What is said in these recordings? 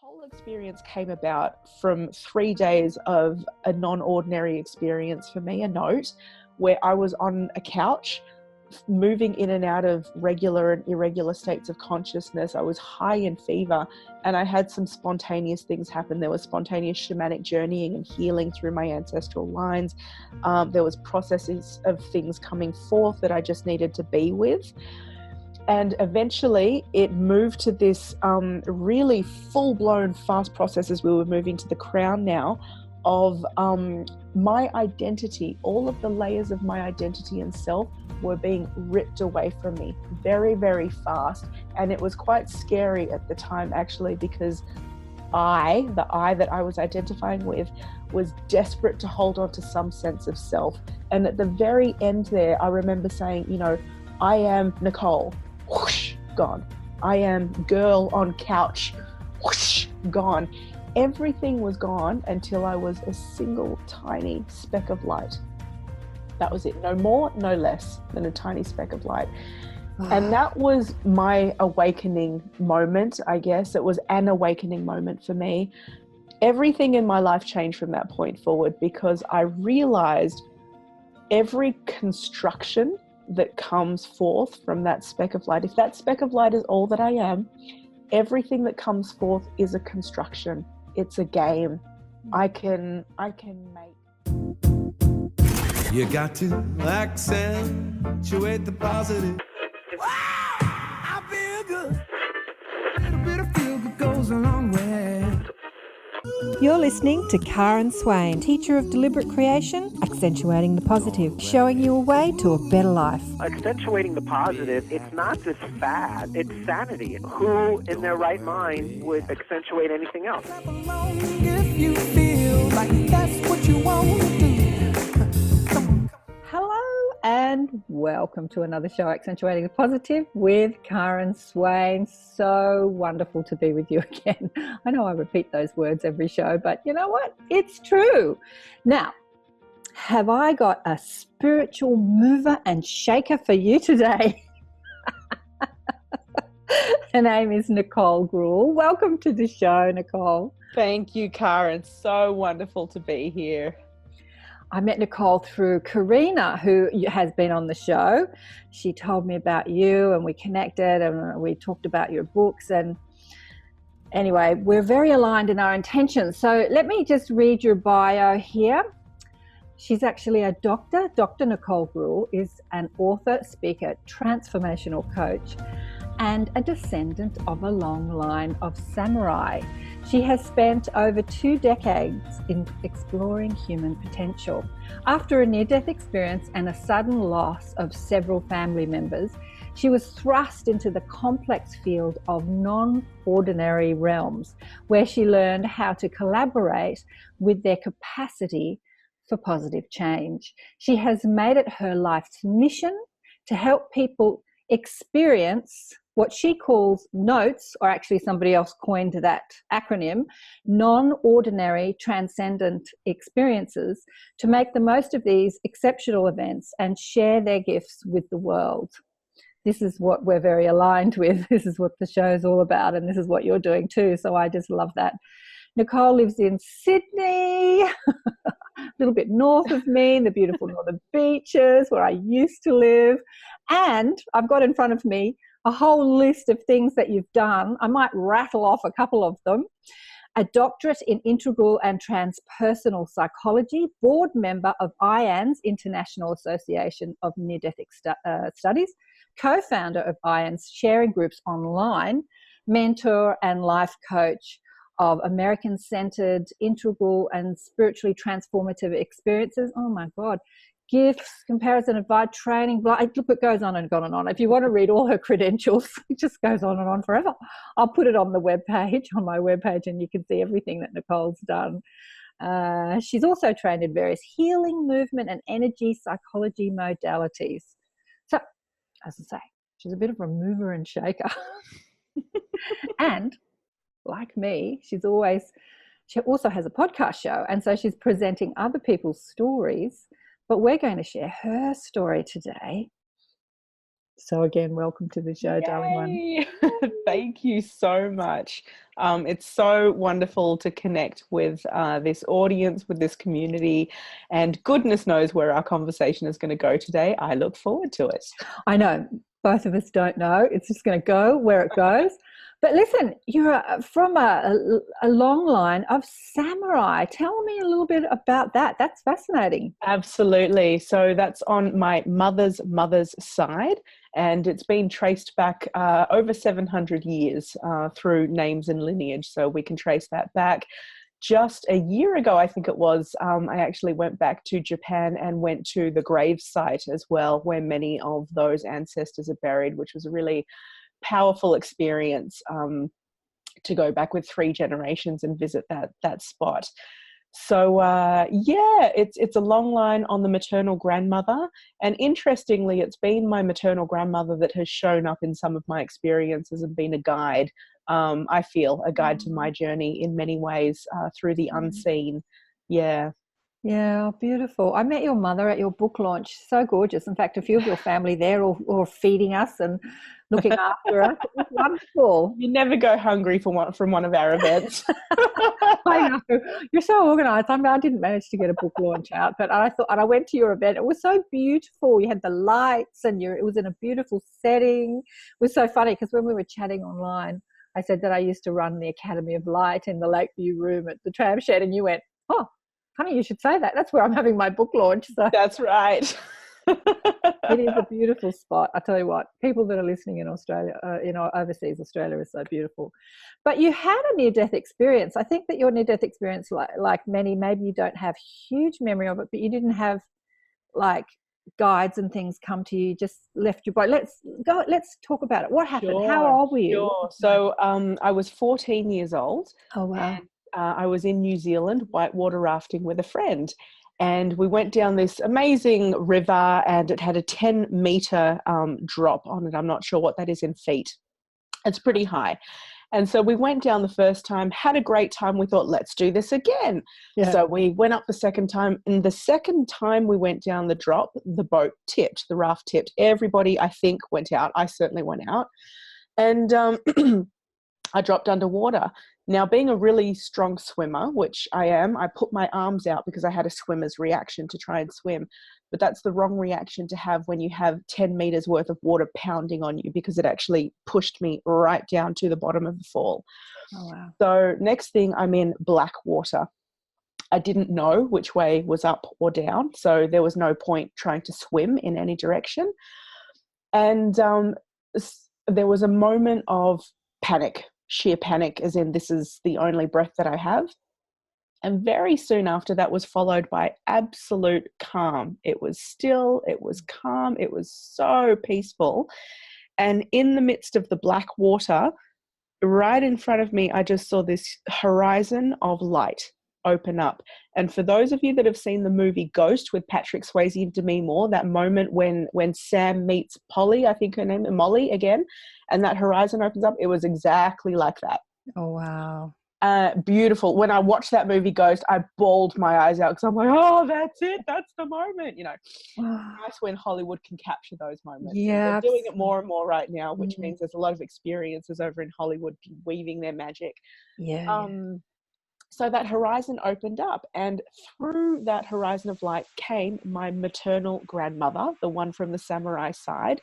whole experience came about from 3 days of a non-ordinary experience for me, a note, where I was on a couch, moving in and out of regular and irregular states of consciousness. I was high in fever and I had some spontaneous things happen. There was spontaneous shamanic journeying and healing through my ancestral lines. There was processes of things coming forth that I just needed to be with. And eventually it moved to this really full-blown fast process as we were moving to the crown now of my identity. All of the layers of my identity and self were being ripped away from me very, very fast. And it was quite scary at the time, actually, because the I that I was identifying with was desperate to hold on to some sense of self. And at the very end there, I remember saying, you know, I am Nicole. Whoosh, gone. I am girl on couch. Whoosh, gone. Everything was gone until I was a single tiny speck of light. That was it. No more, no less than a tiny speck of light. And that was my awakening moment, I guess. It was an awakening moment for me. Everything in my life changed from that point forward because I realized every construction that comes forth from that speck of light, if that speck of light is all that I am, everything that comes forth is a construction. It's a game. I can make. You got to accentuate the positive. Wow, I feel good. A little bit of feel good goes a long way. You're listening to Karen Swain, teacher of deliberate creation, accentuating the positive, showing you a way to a better life. Accentuating the positive, it's not just fad, it's sanity. Who in their right mind would accentuate anything else? If you feel like that's what you want to do. Hello and welcome to another show, Accentuating the Positive with Karen Swain. So wonderful to be with you again. I know I repeat those words every show, but you know what? It's true. Now, have I got a spiritual mover and shaker for you today? Her name is Nicole Gruel. Welcome to the show, Nicole. Thank you, Karen. So wonderful to be here. I met Nicole through Karina, who has been on the show. She told me about you and we connected and we talked about your books. And anyway, we're very aligned in our intentions. So let me just read your bio here. She's actually a doctor. Dr. Nicole Gruel is an author, speaker, transformational coach, and a descendant of a long line of samurai. She has spent over 2 decades in exploring human potential. After a near-death experience and a sudden loss of several family members, she was thrust into the complex field of non-ordinary realms, where she learned how to collaborate with their capacity for positive change. She has made it her life's mission to help people experience what she calls NOTES, or actually somebody else coined that acronym, non-ordinary transcendent experiences, to make the most of these exceptional events and share their gifts with the world. This is what we're very aligned with. This is what the show is all about, and this is what you're doing too, so I just love that. Nicole lives in Sydney, a little bit north of me, in the beautiful northern beaches where I used to live. And I've got in front of me a whole list of things that you've done. I might rattle off a couple of them. A doctorate in integral and transpersonal psychology, board member of IAN's International Association of Near-Death Studies, co-founder of IAN's sharing groups online, mentor and life coach of American-centered, integral and spiritually transformative experiences. Oh my God. Gifts, comparison advice, training, blah. Look, it goes on and on and on. If you want to read all her credentials, it just goes on and on forever. I'll put it on the webpage, on my webpage, and you can see everything that Nicole's done. She's also trained in various healing, movement, and energy psychology modalities. So, as I say, she's a bit of a mover and shaker. And like me, she also has a podcast show, and so she's presenting other people's stories. But we're going to share her story today. So again, welcome to the show, darling one. Yay! Thank you so much. It's so wonderful to connect with this audience, with this community, and goodness knows where our conversation is going to go today. I look forward to it. I know, both of us don't know. It's just going to go where it goes. But listen, you're from a long line of samurai. Tell me a little bit about that. That's fascinating. Absolutely. So that's on my mother's side, and it's been traced back over 700 years through names and lineage. So we can trace that back. Just a year ago, I think it was, I actually went back to Japan and went to the grave site as well, where many of those ancestors are buried, which was a really powerful experience to go back with 3 generations and visit that spot. So yeah, it's a long line on the maternal grandmother, and interestingly, it's been my maternal grandmother that has shown up in some of my experiences and been a guide. I feel a guide to my journey in many ways through the unseen. Yeah. Yeah, beautiful. I met your mother at your book launch. So gorgeous. In fact, a few of your family there all feeding us and looking after us. It was wonderful. You never go hungry from one of our events. I know. You're so organised. I mean, I didn't manage to get a book launch out, but I thought, and I went to your event. It was so beautiful. You had the lights, and it was in a beautiful setting. It was so funny because when we were chatting online, I said that I used to run the Academy of Light in the Lakeview room at the tram shed, and you went, "Oh, honey, you should say that. That's where I'm having my book launch." So that's right. It is a beautiful spot. I tell you what, people that are listening in Australia, overseas, Australia is so beautiful. But you had a near-death experience. I think that your near-death experience, like many, maybe you don't have huge memory of it, but you didn't have like guides and things come to you, just left your body. Let's talk about it. What happened? Sure, How old were you? Sure. So I was 14 years old. Oh, wow. And, I was in New Zealand whitewater rafting with a friend, and we went down this amazing river, and it had a 10-meter drop on it. I'm not sure what that is in feet. It's pretty high. And so we went down the first time, had a great time. We thought, let's do this again. Yeah. So we went up the second time, and the second time we went down the drop, the boat tipped, the raft tipped. Everybody, I think, went out. I certainly went out. And I dropped underwater. Now, being a really strong swimmer, which I am, I put my arms out because I had a swimmer's reaction to try and swim. But that's the wrong reaction to have when you have 10 meters worth of water pounding on you, because it actually pushed me right down to the bottom of the fall. Oh, wow. So next thing, I'm in black water. I didn't know which way was up or down, so there was no point trying to swim in any direction. And there was a moment of panic. Sheer panic, as in this is the only breath that I have. And very soon after that was followed by absolute calm. It was still, it was calm, it was so peaceful. And in the midst of the black water, right in front of me, I just saw this horizon of light open up. And for those of you that have seen the movie Ghost with Patrick Swayze and Demi Moore, that moment when Sam meets Polly, I think her name is Molly again, and that horizon opens up, it was exactly like that. Oh, wow. Beautiful. When I watched that movie Ghost, I bawled my eyes out because I'm like, oh, that's it. That's the moment. Nice when Hollywood can capture those moments. Yeah. They're doing it more and more right now, which means there's a lot of experiences over in Hollywood weaving their magic. Yeah. So that horizon opened up, and through that horizon of light came my maternal grandmother, the one from the samurai side,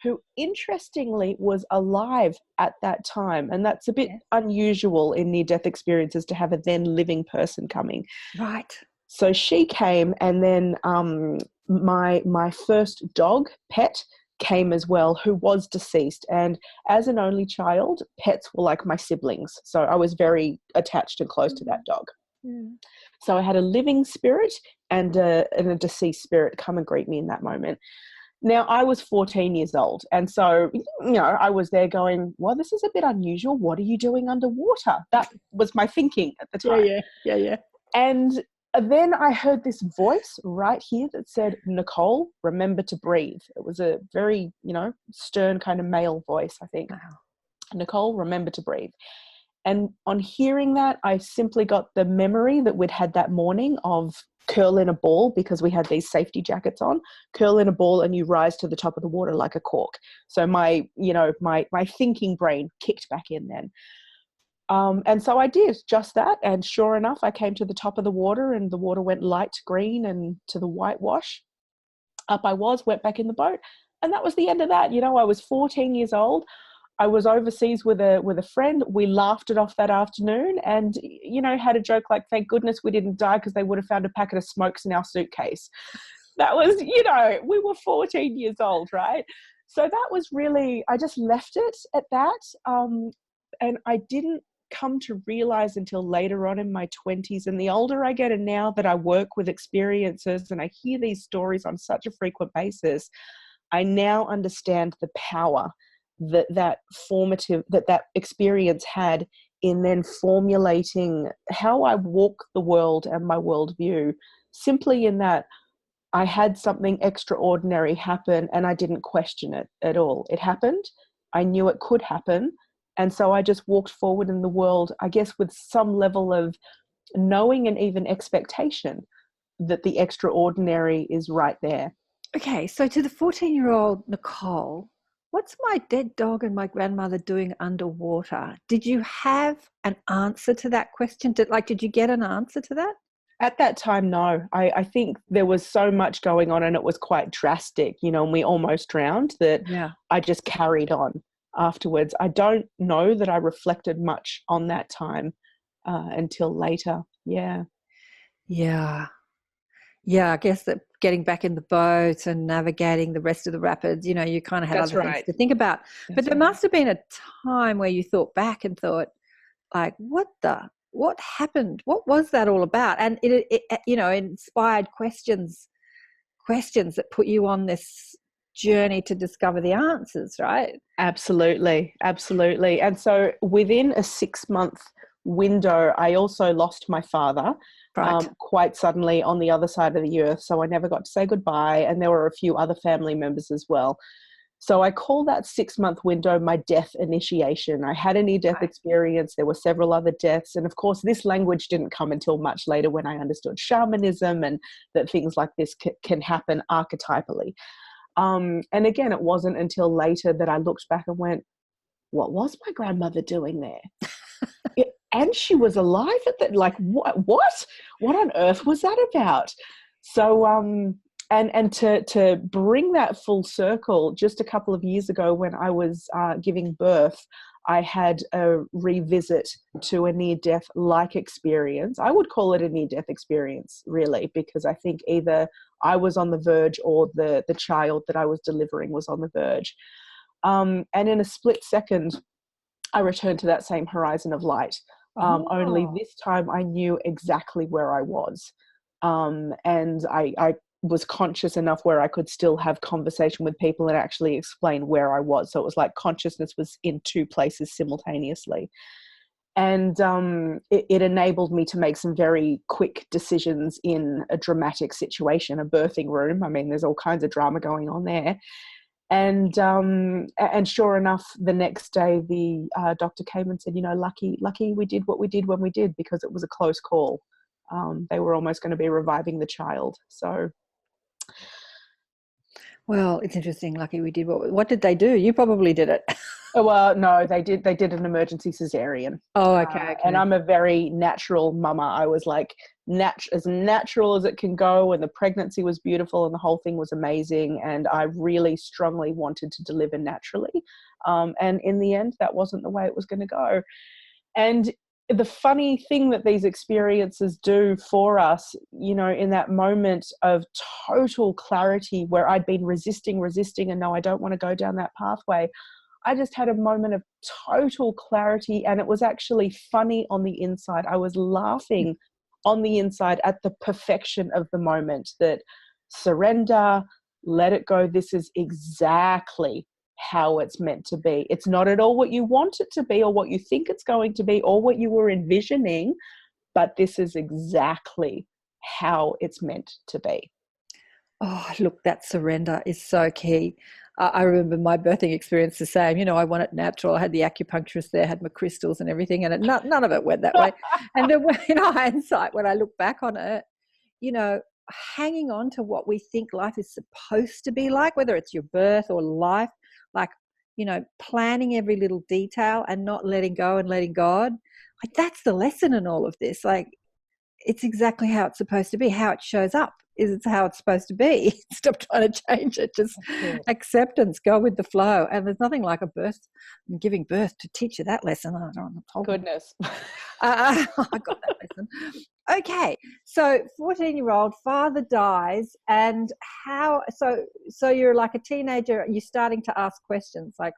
who interestingly was alive at that time. And that's a bit unusual in near-death experiences to have a then living person coming. Right. So she came, and then my first dog, Pet, came as well, who was deceased. And as an only child, pets were like my siblings. So I was very attached and close to that dog. So I had a living spirit and a deceased spirit come and greet me in that moment. Now, I was 14 years old. And so, I was there going, well, this is a bit unusual. What are you doing underwater? That was my thinking at the time. Yeah. And then I heard this voice right here that said, Nicole, remember to breathe. It was a very, stern kind of male voice, I think. Wow. Nicole, remember to breathe. And on hearing that, I simply got the memory that we'd had that morning of curl in a ball, because we had these safety jackets on, curl in a ball and you rise to the top of the water like a cork. So my thinking brain kicked back in then. And so I did just that. And sure enough, I came to the top of the water and the water went light green and to the whitewash. Up I went back in the boat. And that was the end of that. You know, I was 14 years old. I was overseas with a friend. We laughed it off that afternoon and, you know, had a joke like, thank goodness we didn't die, because they would have found a packet of smokes in our suitcase. That was, you know, we were 14 years old, right? So that was really, I just left it at that. And I didn't come to realize until later on in my 20s, and the older I get, and now that I work with experiences and I hear these stories on such a frequent basis, I now understand the power that experience had in then formulating how I walk the world and my worldview, simply in that I had something extraordinary happen and I didn't question it at all. It happened. I knew it could happen. And so I just walked forward in the world, I guess, with some level of knowing and even expectation that the extraordinary is right there. Okay, so to the 14-year-old Nicole, what's my dead dog and my grandmother doing underwater? Did you have an answer to that question? Did you get an answer to that? At that time, no. I think there was so much going on and it was quite drastic, you know, and we almost drowned, that I just carried on afterwards. I don't know that I reflected much on that time until later. Yeah, I guess that getting back in the boat and navigating the rest of the rapids, you know, you kind of had other things to think about. But there must have been a time where you thought back and thought, like, what happened? What was that all about? And it you know, inspired questions that put you on this journey to discover the answers, right? Absolutely. And so within a 6-month window, I also lost my father quite suddenly on the other side of the earth. So I never got to say goodbye. And there were a few other family members as well. So I call that 6-month window my death initiation. I had a near-death experience. There were several other deaths. And of course, this language didn't come until much later, when I understood shamanism and that things like this can happen archetypally. And again, it wasn't until later that I looked back and went, what was my grandmother doing there? And she was alive at that. Like, what on earth was that about? So, and to bring that full circle, just a couple of years ago when I was giving birth, I had a revisit to a near-death-like experience. I would call it a near-death experience, really, because I think either I was on the verge or the child that I was delivering was on the verge. And in a split second, I returned to that same horizon of light. Only this time I knew exactly where I was. And I was conscious enough where I could still have conversation with people and actually explain where I was. So it was like consciousness was in two places simultaneously. And it enabled me to make some very quick decisions in a dramatic situation, a birthing room. I mean, there's all kinds of drama going on there. And sure enough, the next day, the doctor came and said, you know, lucky we did what we did when we did, because it was a close call. They were almost going to be reviving the child. So. Well, it's interesting. Lucky we did. What did they do? You probably did it. Well, no, they did an emergency cesarean. Oh, okay. And I'm a very natural mama. I was like as natural as it can go, and the pregnancy was beautiful and the whole thing was amazing. And I really strongly wanted to deliver naturally. And in the end, that wasn't the way it was going to go. And the funny thing that these experiences do for us, you know, in that moment of total clarity where I'd been resisting, and no, I don't want to go down that pathway. I just had a moment of total clarity, and it was actually funny on the inside. I was laughing on the inside at the perfection of the moment, that surrender, let it go. This is exactly how it's meant to be. It's not at all what you want it to be or what you think it's going to be or what you were envisioning, but this is exactly how it's meant to be. Oh, look, that surrender is so key. I remember my birthing experience the same. You know, I want it natural. I had the acupuncturist there, had my crystals and everything, and none of it went that way. And then, in hindsight, when I look back on it, you know, hanging on to what we think life is supposed to be like, whether it's your birth or life, like, you know, planning every little detail and not letting go and letting God. Like, that's the lesson in all of this. Like, it's exactly how it's supposed to be. How it shows up is it's how it's supposed to be. Stop trying to change it. Just acceptance, go with the flow. And there's nothing like a birth and giving birth to teach you that lesson. I don't know. Goodness. I got that lesson. Okay, so 14-year-old father dies, and how? So you're like a teenager. You're starting to ask questions like,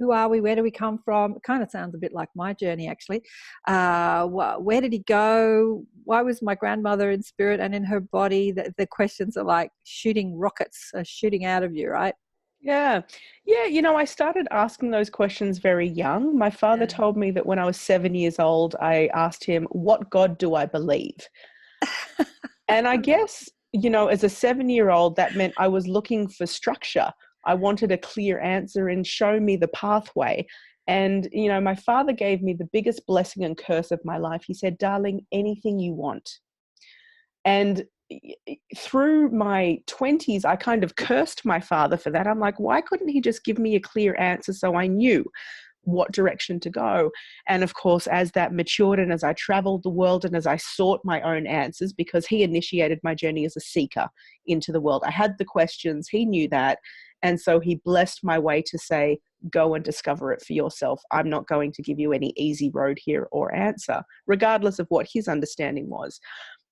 who are we? Where do we come from? It kind of sounds a bit like my journey, actually. Where did he go? Why was my grandmother in spirit and in her body? The questions are like shooting rockets, shooting out of you, right? Yeah. You know, I started asking those questions very young. My father told me that when I was 7 years old, I asked him, what God do I believe? And I guess, you know, as a 7-year-old, that meant I was looking for structure. I wanted a clear answer and show me the pathway. And, you know, my father gave me the biggest blessing and curse of my life. He said, darling, anything you want. And through my 20s, I kind of cursed my father for that. I'm like, why couldn't he just give me a clear answer so I knew what direction to go? And of course, as that matured and as I traveled the world and as I sought my own answers, because he initiated my journey as a seeker into the world, I had the questions, he knew that. And so he blessed my way to say, go and discover it for yourself. I'm not going to give you any easy road here or answer, regardless of what his understanding was,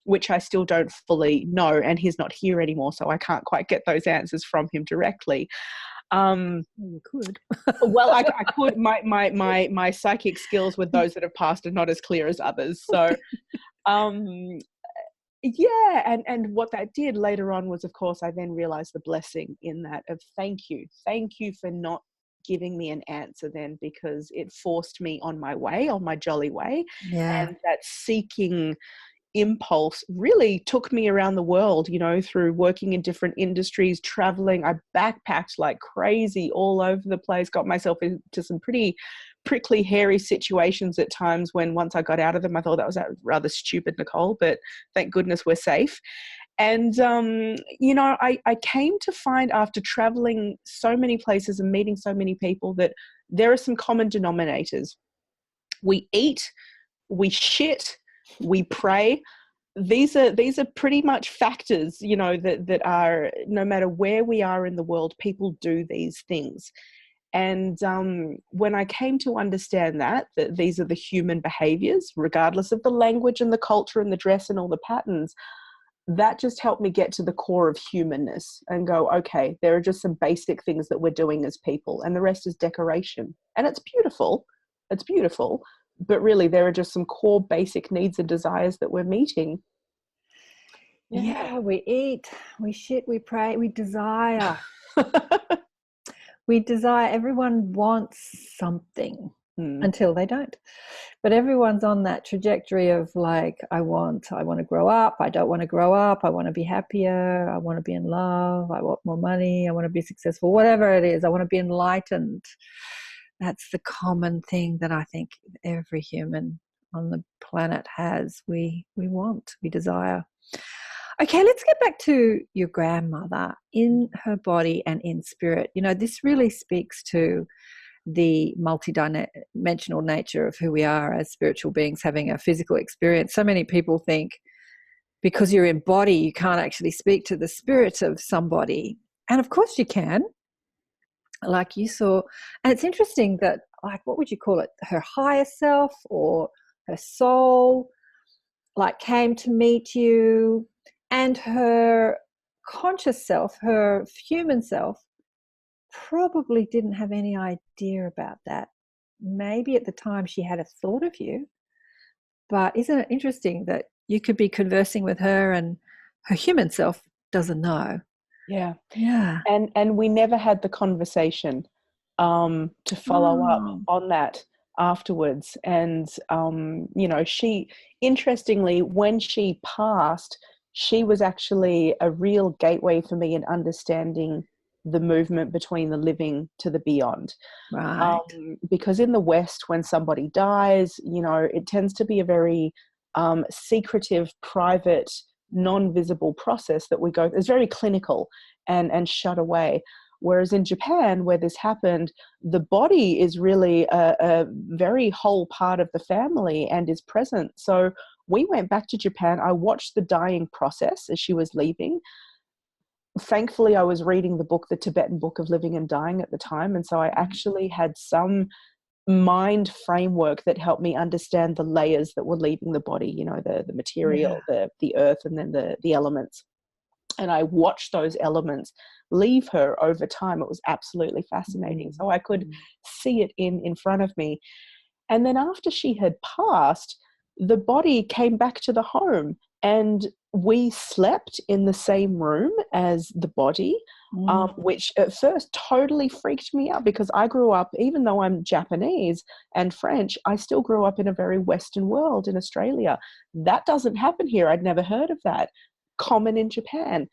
which I still don't fully know. And he's not here anymore, so I can't quite get those answers from him directly. You could. Well, I could. My psychic skills with those that have passed are not as clear as others. So, yeah, and what that did later on was, of course, I then realized the blessing in that of thank you for not giving me an answer then, because it forced me on my way, on my jolly way. Yeah. And that seeking impulse really took me around the world, you know, through working in different industries, traveling. I backpacked like crazy all over the place, got myself into some pretty prickly, hairy situations at times when once I got out of them, I thought that was rather stupid, Nicole, but thank goodness we're safe. And, you know, I came to find after traveling so many places and meeting so many people that there are some common denominators. We eat, we shit, we pray. These are pretty much factors, you know, that are, no matter where we are in the world, people do these things. And when I came to understand that these are the human behaviors, regardless of the language and the culture and the dress and all the patterns, that just helped me get to the core of humanness and go, okay, there are just some basic things that we're doing as people, and the rest is decoration. And it's beautiful. It's beautiful. But really, there are just some core basic needs and desires that we're meeting. Yeah, we eat, we shit, we pray, we desire. We desire. Everyone wants something until they don't. But everyone's on that trajectory of like, I want to grow up. I don't want to grow up. I want to be happier. I want to be in love. I want more money. I want to be successful, whatever it is. I want to be enlightened. That's the common thing that I think every human on the planet has. We want, we desire. Okay, let's get back to your grandmother in her body and in spirit. You know, this really speaks to the multidimensional nature of who we are as spiritual beings having a physical experience. So many people think because you're in body, you can't actually speak to the spirit of somebody. And of course you can. Like you saw, and it's interesting that, like, what would you call it? Her higher self or her soul, like, came to meet you, and her conscious self, her human self, probably didn't have any idea about that. Maybe at the time she had a thought of you, but isn't it interesting that you could be conversing with her and her human self doesn't know? Yeah. Yeah. And we never had the conversation to follow up on that afterwards. And, you know, she, interestingly, when she passed, she was actually a real gateway for me in understanding the movement between the living to the beyond. Right. Because in the West, when somebody dies, you know, it tends to be a very secretive, private non-visible process that we go. It's very clinical and shut away. Whereas in Japan, where this happened, the body is really a very whole part of the family and is present. So we went back to Japan. I watched the dying process as she was leaving. Thankfully, I was reading the book, the Tibetan Book of Living and Dying at the time. And so I actually had some mind framework that helped me understand the layers that were leaving the body, you know, the material, the earth, and then the elements. And I watched those elements leave her over time. It was absolutely fascinating. So I could see it in front of me. And then after she had passed, the body came back to the home, and we slept in the same room as the body, which at first totally freaked me out, because I grew up, even though I'm Japanese and French, I still grew up in a very Western world in Australia. That doesn't happen here. I'd never heard of that. Common in Japan.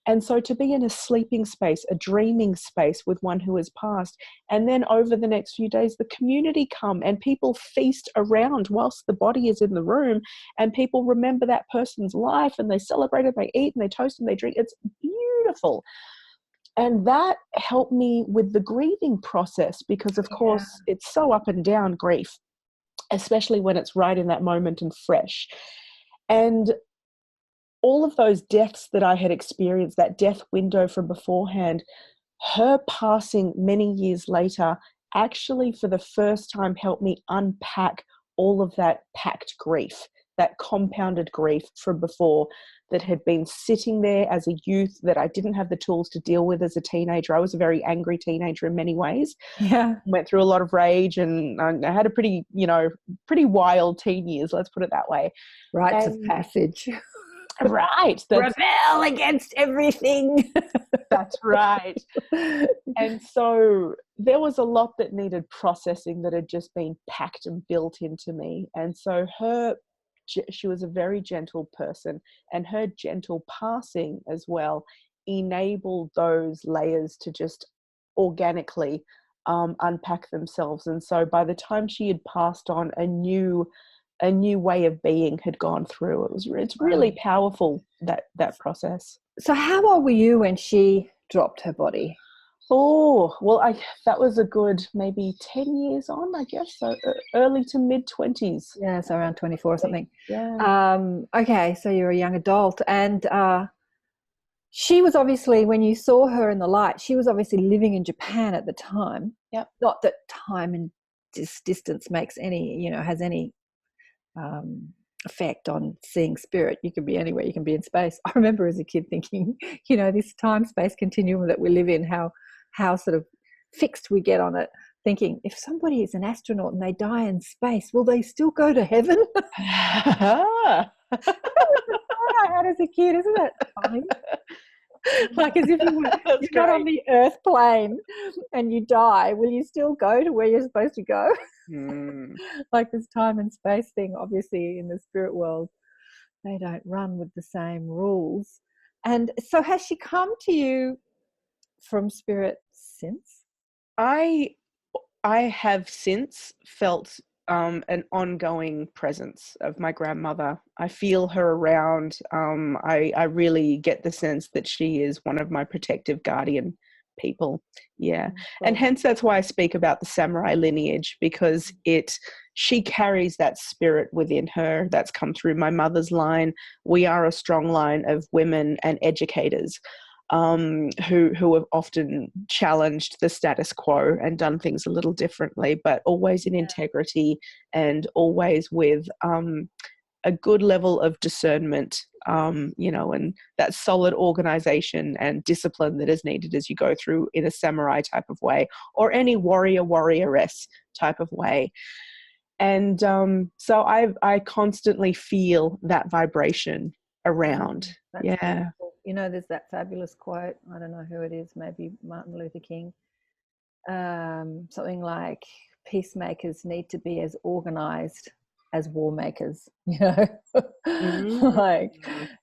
And so to be in a sleeping space, a dreaming space with one who has passed, and then over the next few days, the community come and people feast around whilst the body is in the room, and people remember that person's life, and they celebrate and they eat and they toast and they drink. It's beautiful. And that helped me with the grieving process, because of course it's so up and down, grief, especially when it's right in that moment and fresh. And all of those deaths that I had experienced, that death window from beforehand, her passing many years later actually for the first time helped me unpack all of that packed grief, that compounded grief from before that had been sitting there as a youth that I didn't have the tools to deal with as a teenager. I was a very angry teenager in many ways. Yeah. Went through a lot of rage, and I had a pretty wild teen years, let's put it that way. Rites of passage. Right. Rebel against everything. That's right. And so there was a lot that needed processing that had just been packed and built into me. And so she was a very gentle person, and her gentle passing as well enabled those layers to just organically unpack themselves. And so by the time she had passed on, a new way of being had gone through. It's really powerful, that process. So how old were you when she dropped her body? Oh, well, that was a good maybe 10 years on, I guess. So early to mid 20s. Yeah, so around 24 or something. Yeah. Okay, so you're a young adult, and she was obviously, when you saw her in the light, she was obviously living in Japan at the time. Yep. Not that time and distance makes any, has any effect on seeing spirit. You can be anywhere, you can be in space. I remember as a kid thinking, this time-space continuum that we live in, how sort of fixed we get on it, thinking, if somebody is an astronaut and they die in space, will they still go to heaven? That was the thought I had as a kid, isn't it funny? Like, as if you're not on the earth plane and you die, will you still go to where you're supposed to go? Like this time and space thing, obviously in the spirit world, they don't run with the same rules. And so has she come to you from spirit since? I have since felt an ongoing presence of my grandmother. I feel her around. I really get the sense that she is one of my protective guardian people. Yeah. Cool. And hence that's why I speak about the samurai lineage, because she carries that spirit within her that's come through my mother's line. We are a strong line of women and educators who have often challenged the status quo and done things a little differently, but always in integrity and always with a good level of discernment, and that solid organization and discipline that is needed as you go through in a samurai type of way, or any warrioress type of way. And so I constantly feel that vibration around. That's beautiful. There's that fabulous quote, I don't know who it is, maybe Martin Luther King, something like, peacemakers need to be as organized as war makers,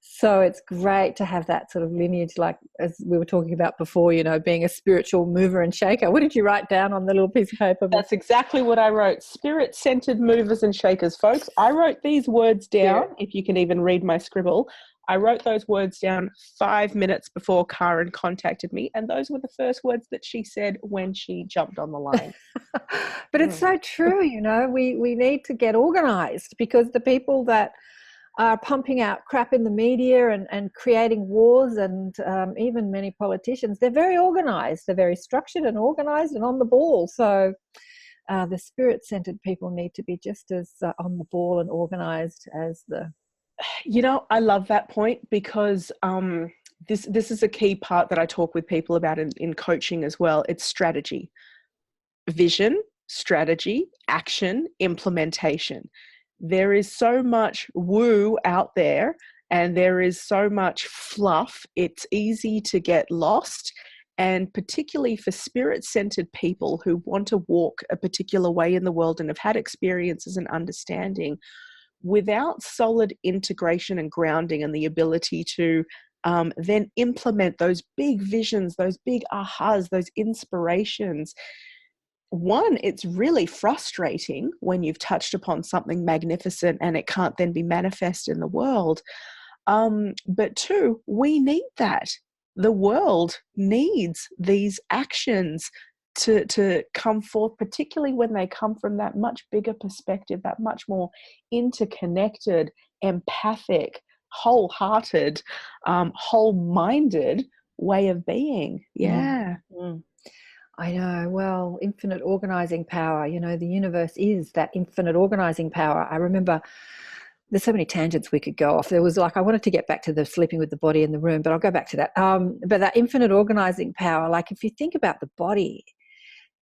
So it's great to have that sort of lineage, like as we were talking about before, being a spiritual mover and shaker. What did you write down on the little piece of paper? That's exactly what I wrote. Spirit-centered movers and shakers, folks. I wrote these words down, if you can even read my scribble. I wrote those words down 5 minutes before Karen contacted me, and those were the first words that she said when she jumped on the line. But it's so true, you know, we need to get organized, because the people that are pumping out crap in the media and creating wars, and even many politicians, they're very organized, they're very structured and organized and on the ball. So the spirit-centered people need to be just as on the ball and organized as the... You know, I love that point, because this is a key part that I talk with people about in coaching as well. It's strategy, vision, strategy, action, implementation. There is so much woo out there, and there is so much fluff. It's easy to get lost. And particularly for spirit-centered people who want to walk a particular way in the world and have had experiences and understanding, without solid integration and grounding and the ability to then implement those big visions, those big ahas, those inspirations, one, it's really frustrating when you've touched upon something magnificent and it can't then be manifest in the world. But two, we need that. The world needs these actions to come forth, particularly when they come from that much bigger perspective, that much more interconnected, empathic, wholehearted, whole-minded way of being. Yeah. I know. Well, infinite organizing power, you know, the universe is that infinite organizing power. I remember there's so many tangents we could go off. There was like, I wanted to get back to the sleeping with the body in the room, but I'll go back to that. But that infinite organizing power, like if you think about the body,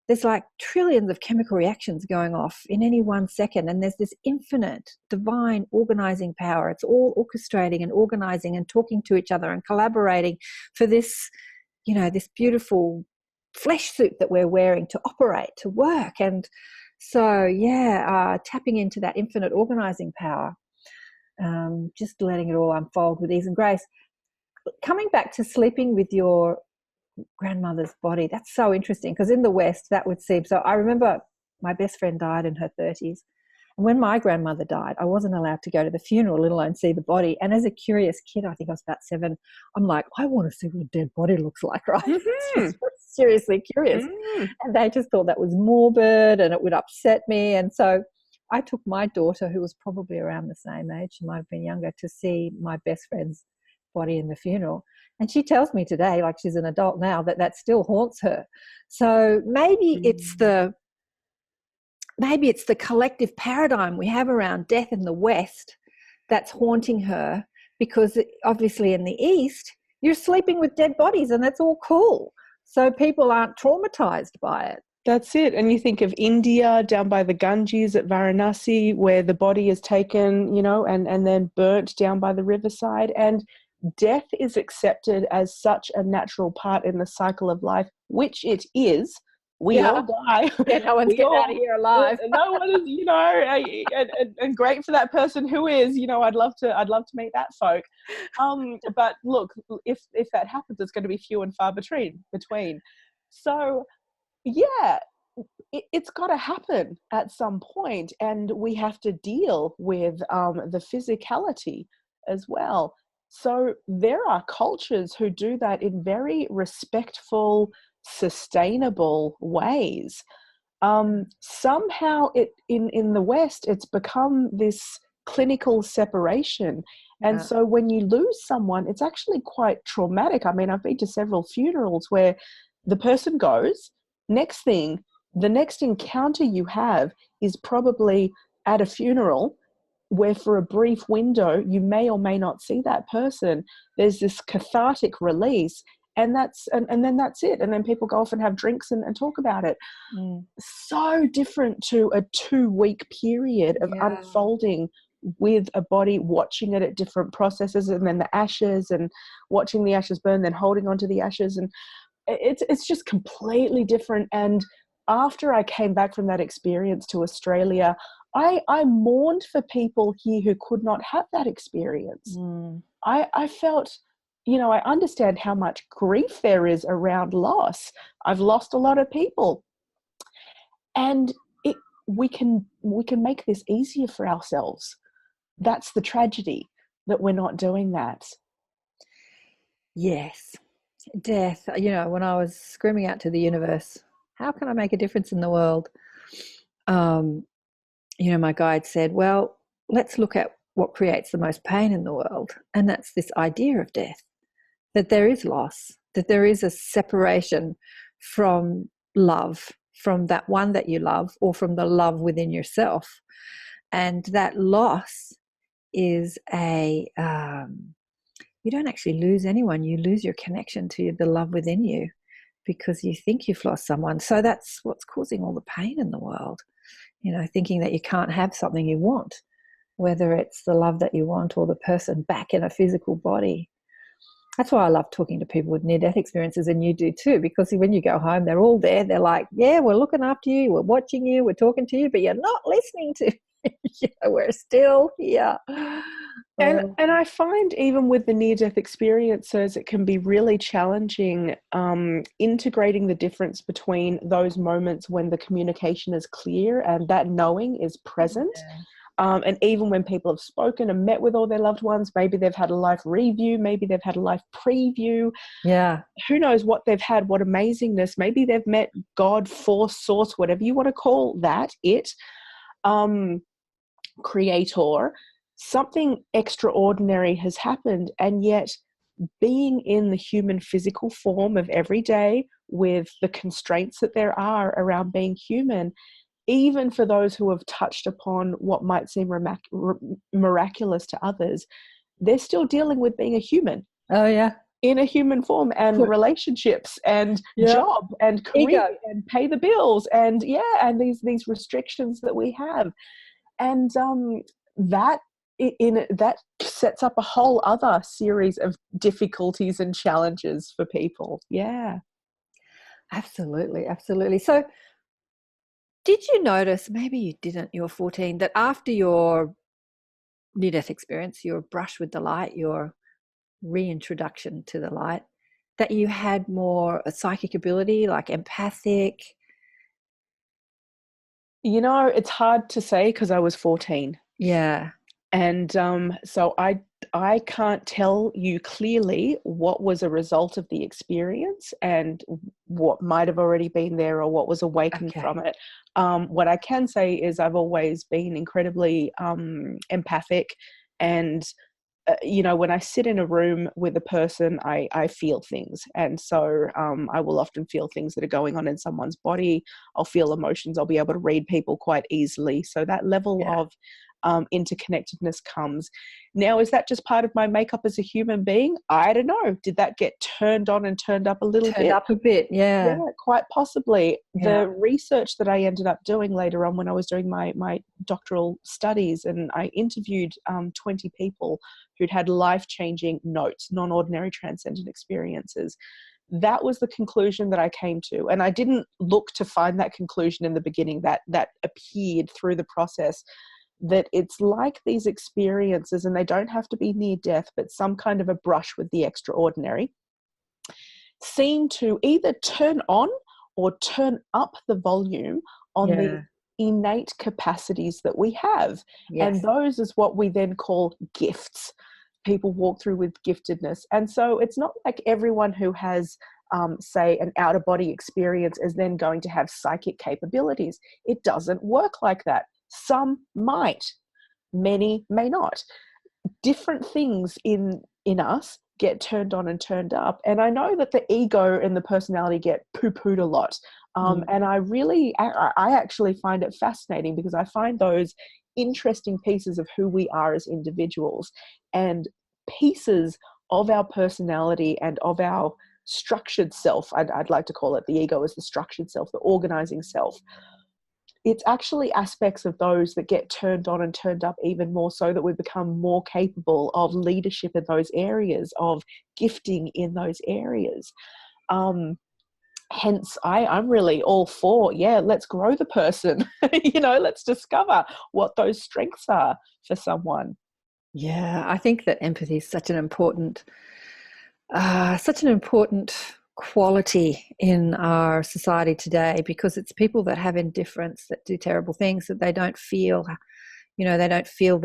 there's like trillions of chemical reactions going off in any 1 second. And there's this infinite divine organizing power. It's all orchestrating and organizing and talking to each other and collaborating for this, you know, this beautiful flesh suit that we're wearing to operate, to work. And so, tapping into that infinite organizing power, just letting it all unfold with ease and grace. Coming back to sleeping with your grandmother's body, that's so interesting, because in the West that would seem so. I remember my best friend died in her 30s, and when my grandmother died, I wasn't allowed to go to the funeral, let alone see the body. And as a curious kid, I think I was about 7, I'm like, I want to see what a dead body looks like, right? Just seriously curious. And they just thought that was morbid and it would upset me. And so I took my daughter, who was probably around the same age, she might have been younger, to see my best friend's body in the funeral. And she tells me today, like she's an adult now, that still haunts her. So maybe it's the collective paradigm we have around death in the West that's haunting her, because obviously in the East you're sleeping with dead bodies and that's all cool. So people aren't traumatized by it. That's it. And you think of India down by the Ganges at Varanasi, where the body is taken, you know, and then burnt down by the riverside. And death is accepted as such a natural part in the cycle of life, which it is. We all die. Yeah, no one's getting out of here alive. No one is, you know, and great for that person who is, you know, I'd love to meet that folk. But look, if that happens, it's going to be few and far between. So, yeah, it's got to happen at some point, and we have to deal with the physicality as well. So there are cultures who do that in very respectful, sustainable ways. Somehow in the West, it's become this clinical separation. And so when you lose someone, it's actually quite traumatic. I mean, I've been to several funerals where the person goes, the next encounter you have is probably at a funeral, where for a brief window you may or may not see that person. There's this cathartic release, and then that's it. And then people go off and have drinks and talk about it. So different to a 2-week period of unfolding with a body, watching it at different processes, and then the ashes, and watching the ashes burn, then holding onto the ashes. And it's just completely different. And after I came back from that experience to Australia, I mourned for people here who could not have that experience. I felt, you know, I understand how much grief there is around loss. I've lost a lot of people, and we can make this easier for ourselves. That's the tragedy. that we're not doing that. Yes. Death. When I was screaming out to the universe, how can I make a difference in the world? My guide said, well, let's look at what creates the most pain in the world. And that's this idea of death, that there is loss, that there is a separation from love, from that one that you love, or from the love within yourself. And that loss is you don't actually lose anyone, you lose your connection to the love within you because you think you've lost someone. So that's what's causing all the pain in the world, thinking that you can't have something you want, whether it's the love that you want or the person back in a physical body. That's why I love talking to people with near-death experiences, and you do too, because when you go home, they're all there. They're like, yeah, we're looking after you, we're watching you, we're talking to you, but you're not listening to we're still here. And I find even with the near-death experiences, it can be really challenging integrating the difference between those moments when the communication is clear and that knowing is present. Yeah. And even when people have spoken and met with all their loved ones, maybe they've had a life review, maybe they've had a life preview. Yeah. Who knows what they've had, what amazingness. Maybe they've met God, force, source, whatever you want to call that, creator. Something extraordinary has happened, and yet being in the human physical form of every day with the constraints that there are around being human, even for those who have touched upon what might seem miraculous to others, they're still dealing with being a human. Oh, yeah. In a human form, and relationships and job and career ego and pay the bills and and these restrictions that we have. And that sets up a whole other series of difficulties and challenges for people. Yeah. Absolutely. So did you notice, maybe you didn't, you were 14, that after your near-death experience, your brush with the light, your reintroduction to the light, that you had more a psychic ability, like empathic? It's hard to say because I was 14. Yeah. And so I can't tell you clearly what was a result of the experience and what might have already been there or what was awakened from it. What I can say is I've always been incredibly empathic, and when I sit in a room with a person, I feel things. And so I will often feel things that are going on in someone's body. I'll feel emotions. I'll be able to read people quite easily. So that level of interconnectedness comes. Now, is that just part of my makeup as a human being? I don't know. Did that get turned on and turned up a little bit? Turned up a bit, yeah. Yeah, quite possibly. Yeah. The research that I ended up doing later on when I was doing my doctoral studies, and I interviewed 20 people who'd had life-changing notes, non-ordinary transcendent experiences. That was the conclusion that I came to. And I didn't look to find that conclusion in the beginning. That appeared through the process, that it's like these experiences, and they don't have to be near death, but some kind of a brush with the extraordinary, seem to either turn on or turn up the volume on the innate capacities that we have. Yes. And those is what we then call gifts. People walk through with giftedness. And so it's not like everyone who has, say, an out-of-body experience is then going to have psychic capabilities. It doesn't work like that. Some might, many may not. Different things in us get turned on and turned up. And I know that the ego and the personality get poo-pooed a lot. And I actually find it fascinating, because I find those interesting pieces of who we are as individuals, and pieces of our personality and of our structured self. I'd like to call it the ego as the structured self, the organizing self. It's actually aspects of those that get turned on and turned up even more, so that we become more capable of leadership in those areas, of gifting in those areas. Hence, I'm really all for, let's grow the person. Let's discover what those strengths are for someone. Yeah, I think that empathy is such an important quality in our society today, because it's people that have indifference, that do terrible things, that they don't feel, you know, they don't feel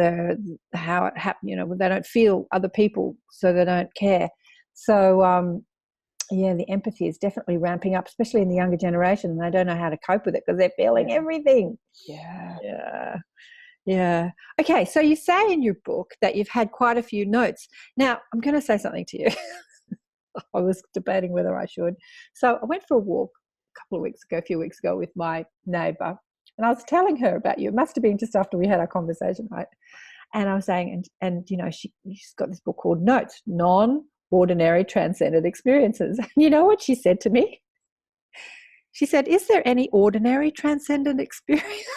how it happened, you know, they don't feel other people, so they don't care. So yeah, the empathy is definitely ramping up, especially in the younger generation, and they don't know how to cope with it because they're feeling everything. Yeah. Okay, so you say in your book that you've had quite a few notes. Now, I'm going to say something to you. I was debating whether I should. So I went for a walk a few weeks ago with my neighbour, and I was telling her about you. It must have been just after we had our conversation, right? And I was saying, and you know, she's got this book called Notes, Ordinary Transcendent Experiences. You know what she said to me? She said, "Is there any ordinary transcendent experience?"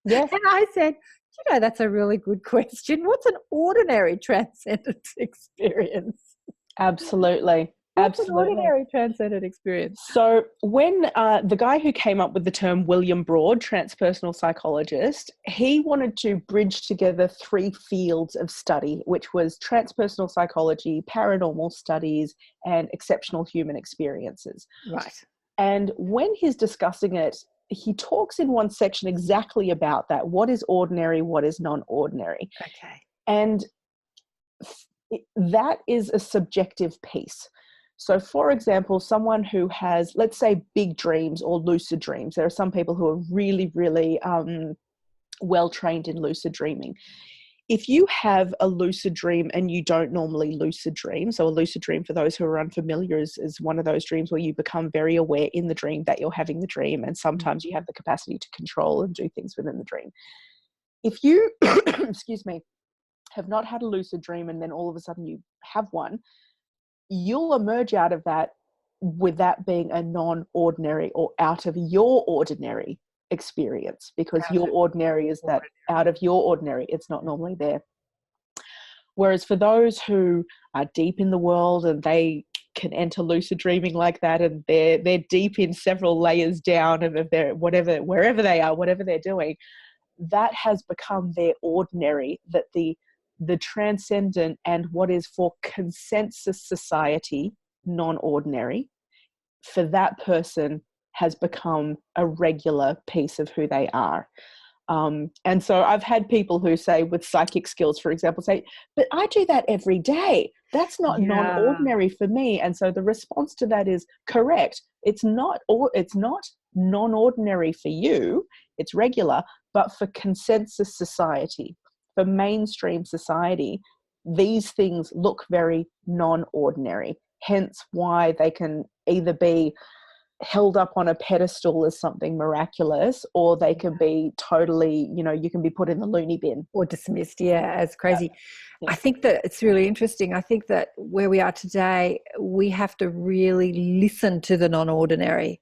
Yes. And I said, you know, that's a really good question. What's an ordinary transcendent experience? Absolutely. What's an ordinary transcendent experience? So when the guy who came up with the term, William Broad, transpersonal psychologist, he wanted to bridge together 3 fields of study, which was transpersonal psychology, paranormal studies, and exceptional human experiences. Right. And when he's discussing it, he talks in one section exactly about that. What is ordinary? What is non-ordinary? Okay. And that is a subjective piece. So, for example, someone who has, let's say, big dreams or lucid dreams. There are some people who are really, really well trained in lucid dreaming. If you have a lucid dream and you don't normally lucid dream, so a lucid dream, for those who are unfamiliar, is one of those dreams where you become very aware in the dream that you're having the dream, and sometimes you have the capacity to control and do things within the dream. If you, excuse me, have not had a lucid dream and then all of a sudden you have one, you'll emerge out of that with that being a non-ordinary or out of your ordinary experience, because your ordinary is that out of your ordinary, it's not normally there. Whereas for those who are deep in the world and they can enter lucid dreaming like that, and they're deep in several layers down of their wherever they are, whatever they're doing, that has become their ordinary, that the transcendent and what is for consensus society non-ordinary, for that person has become a regular piece of who they are. And so I've had people who say, with psychic skills, for example, say, but I do that every day. That's not non-ordinary for me. And so the response to that is correct. It's not non-ordinary for you. It's regular, but for consensus society, for mainstream society, these things look very non-ordinary. Hence why they can either be held up on a pedestal as something miraculous, or they can be totally, you know, you can be put in the loony bin. Or dismissed, as crazy. Yeah. I think that it's really interesting. I think that where we are today, we have to really listen to the non-ordinary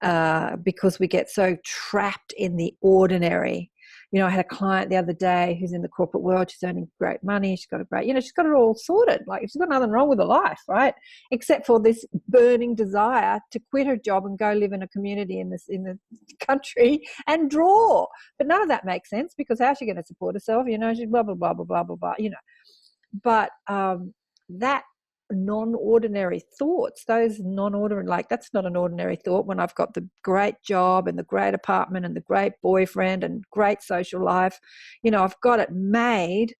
because we get so trapped in the ordinary. You know, I had a client the other day who's in the corporate world. She's earning great money. She's got she's got it all sorted. Like, she's got nothing wrong with her life, right? Except for this burning desire to quit her job and go live in a community in the country and draw. But none of that makes sense, because how's she going to support herself? You know, she's blah, blah, blah, blah, blah, blah, blah, you know. But that non-ordinary thoughts, those non-ordinary, like, that's not an ordinary thought when I've got the great job and the great apartment and the great boyfriend and great social life, you know, I've got it made.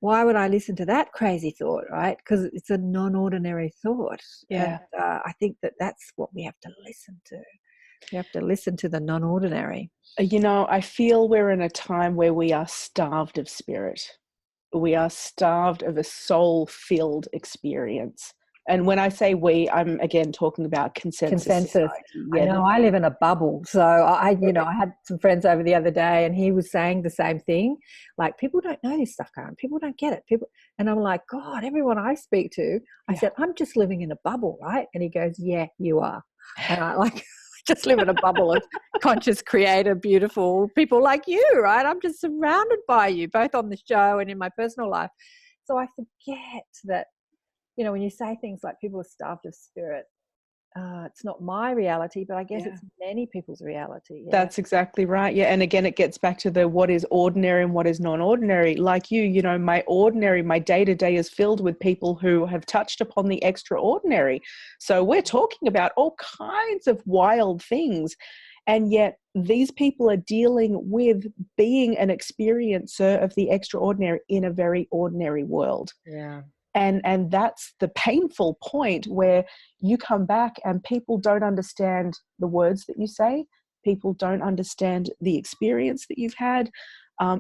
Why would I listen to that crazy thought, right? Because it's a non-ordinary thought. And I think that that's what we have to listen to. You have to listen to the non-ordinary. You know, I feel we're in a time where we are starved of spirit. We are starved of a soul-filled experience. And when I say we, I'm again talking about consensus. I know, I live in a bubble. So I had some friends over the other day, and he was saying the same thing. Like, people don't know this stuff, Karen. People don't get it. And I'm like, God, everyone I speak to, I said, I'm just living in a bubble, right? And he goes, yeah, you are. And I like just live in a bubble of conscious, creative, beautiful people like you, right? I'm just surrounded by you, both on the show and in my personal life. So I forget that, you know, when you say things like people are starved of spirit, it's not my reality, but I guess it's many people's reality. Yeah. That's exactly right. Yeah. And again, it gets back to the what is ordinary and what is non-ordinary. Like you know, my day-to-day is filled with people who have touched upon the extraordinary. So we're talking about all kinds of wild things. And yet these people are dealing with being an experiencer of the extraordinary in a very ordinary world. Yeah. And that's the painful point where you come back and people don't understand the words that you say. People don't understand the experience that you've had.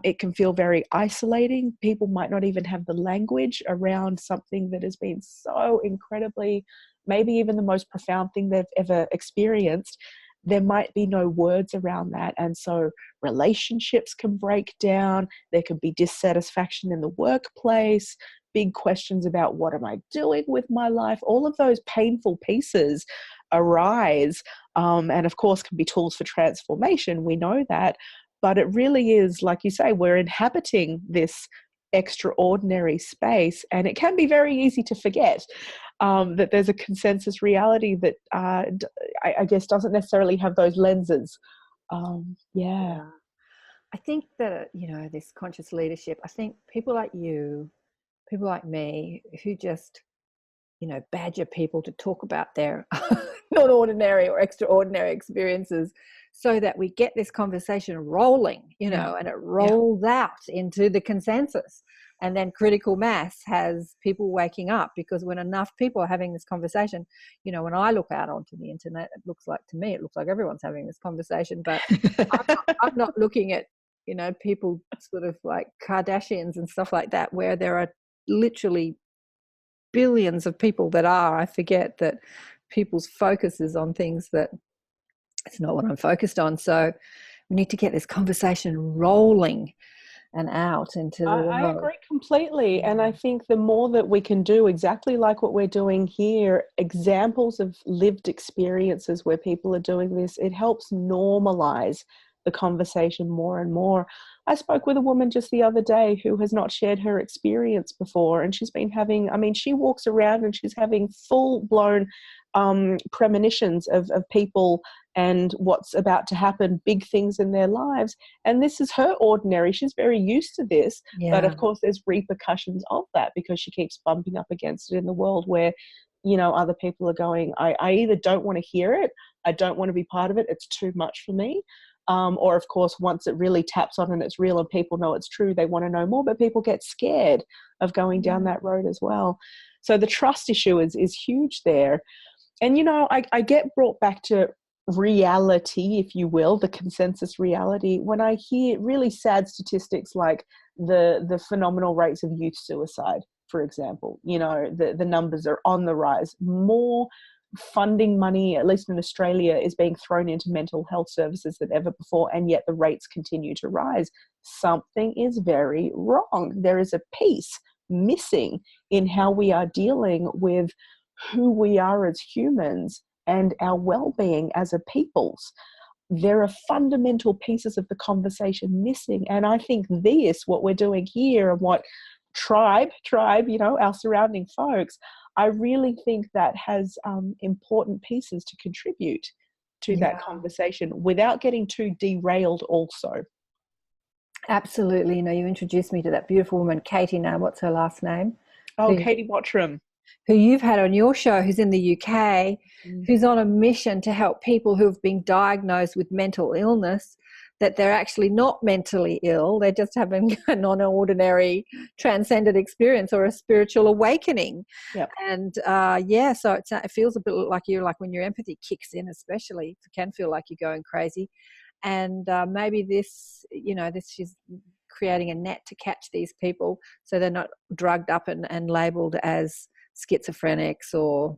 It can feel very isolating. People might not even have the language around something that has been so incredibly, maybe even the most profound thing they've ever experienced. There might be no words around that. And so relationships can break down. There can be dissatisfaction in the workplace, big questions about what am I doing with my life. All of those painful pieces arise, and of course can be tools for transformation. We know that. But it really is, like you say, we're inhabiting this extraordinary space, and it can be very easy to forget that there's a consensus reality that I guess doesn't necessarily have those lenses. Yeah. I think that, this conscious leadership, I think people like you, people like me, who just, badger people to talk about their non-ordinary or extraordinary experiences so that we get this conversation rolling, and it rolls out into the consensus. And then critical mass has people waking up, because when enough people are having this conversation, when I look out onto the internet, it looks like everyone's having this conversation, but I'm not looking at, people sort of like Kardashians and stuff like that, where there are literally billions of people that are. I forget that people's focus is on things that it's not what I'm focused on. So we need to get this conversation rolling and out into the world. I agree completely. And I think the more that we can do exactly like what we're doing here, examples of lived experiences where people are doing this, it helps normalize the conversation more and more. I spoke with a woman just the other day who has not shared her experience before, and she's been having, she walks around and she's having full-blown premonitions of people and what's about to happen, big things in their lives. And this is her ordinary. She's very used to this. Yeah. But of course there's repercussions of that, because she keeps bumping up against it in the world where, other people are going, I either don't want to hear it, I don't want to be part of it, it's too much for me. Or of course, once it really taps on and it's real and people know it's true, they want to know more, but people get scared of going down that road as well. So the trust issue is huge there. And, I get brought back to reality, if you will, the consensus reality, when I hear really sad statistics like the phenomenal rates of youth suicide, for example. The numbers are on the rise. More funding money, at least in Australia, is being thrown into mental health services than ever before, and yet the rates continue to rise. Something is very wrong. There is a piece missing in how we are dealing with who we are as humans and our well-being as a peoples. There are fundamental pieces of the conversation missing, and I think what we're doing here, and what tribe, our surrounding folks, I really think that has important pieces to contribute to that conversation without getting too derailed also. Absolutely. You introduced me to that beautiful woman, Katie. Now, what's her last name? Katie Mottram. Who you've had on your show, who's in the UK, who's on a mission to help people who have been diagnosed with mental illness, that they're actually not mentally ill, they're just having a non-ordinary transcendent experience or a spiritual awakening. Yep. And so it feels a bit like when your empathy kicks in, especially, it can feel like you're going crazy. And maybe this is creating a net to catch these people so they're not drugged up and labelled as schizophrenics. Or,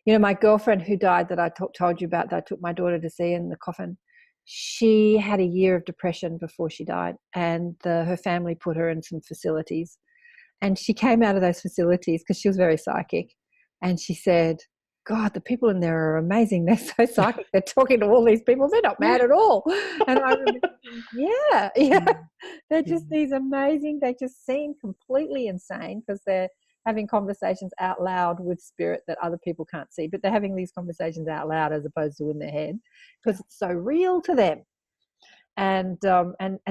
my girlfriend who died that I told you about, that I took my daughter to see in the coffin, she had a year of depression before she died, and her family put her in some facilities, and she came out of those facilities because she was very psychic, and she said, God, the people in there are amazing. They're so psychic. They're talking to all these people. They're not mad at all. And I remember thinking, they're just these amazing, they just seem completely insane because they're having conversations out loud with spirit that other people can't see, but they're having these conversations out loud as opposed to in their head because it's so real to them. And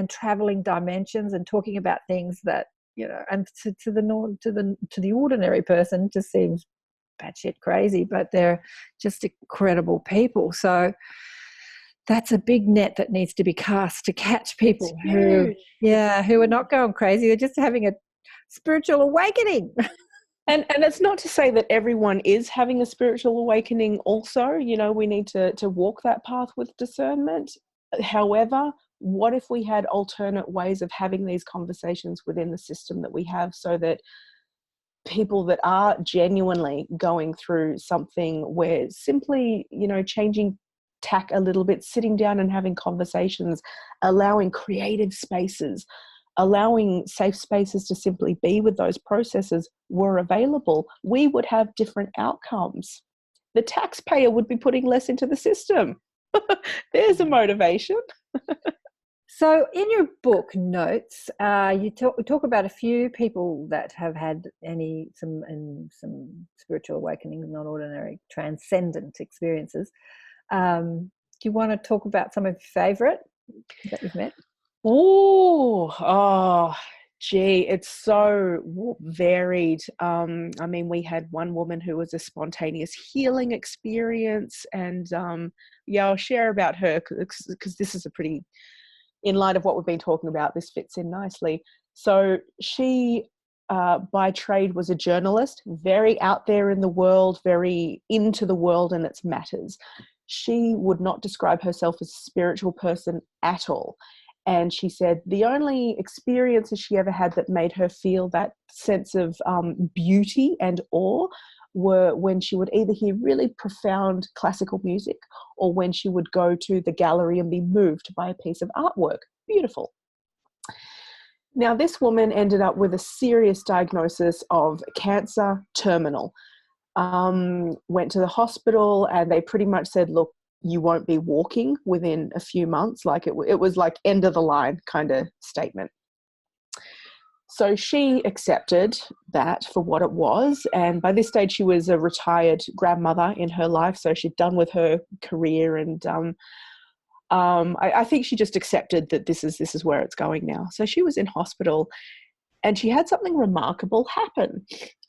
traveling dimensions and talking about things that, and to the ordinary person just seems batshit crazy, but they're just incredible people. So that's a big net that needs to be cast to catch people who are not going crazy. They're just having a spiritual awakening. And it's not to say that everyone is having a spiritual awakening also. You know, we need to walk that path with discernment. However, what if we had alternate ways of having these conversations within the system that we have, so that people that are genuinely going through something where simply, you know, changing tack a little bit, sitting down and having conversations, allowing creative spaces, allowing safe spaces to simply be with those processes were available, we would have different outcomes. The taxpayer would be putting less into the system. There's a motivation. So in your book notes, you talk about a few people that have had some spiritual awakening, non-ordinary transcendent experiences. Do you want to talk about some of your favourite that you've met? Gee, it's so varied. I mean, we had one woman who was a spontaneous healing experience, and I'll share about her because this is a pretty, in light of what we've been talking about, this fits in nicely. So she, by trade, was a journalist, very out there in the world, very into the world and its matters. She would not describe herself as a spiritual person at all. And she said the only experiences she ever had that made her feel that sense of beauty and awe were when she would either hear really profound classical music or when she would go to the gallery and be moved by a piece of artwork. Beautiful. Now, this woman ended up with a serious diagnosis of cancer, terminal. Went to the hospital and they pretty much said, look, you won't be walking within a few months. Like it was like end of the line kind of statement. So she accepted that for what it was. And by this stage, she was a retired grandmother in her life. So she'd done with her career. And I think she just accepted that this is where it's going now. So she was in hospital and she had something remarkable happen.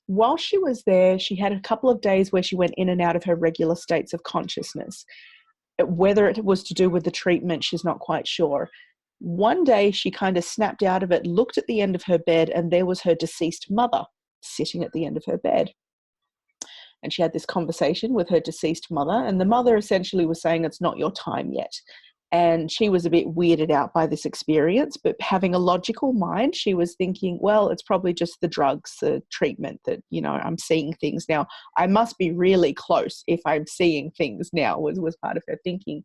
While she was there, she had a couple of days where she went in and out of her regular states of consciousness. Whether it was to do with the treatment, she's not quite sure. One day she kind of snapped out of it, looked at the end of her bed, and there was her deceased mother sitting at the end of her bed. And she had this conversation with her deceased mother, and the mother essentially was saying, it's not your time yet. And she was a bit weirded out by this experience, but having a logical mind, she was thinking, well, it's probably just the drugs, the treatment that, you know, I'm seeing things now. I must be really close if I'm seeing things now, was part of her thinking.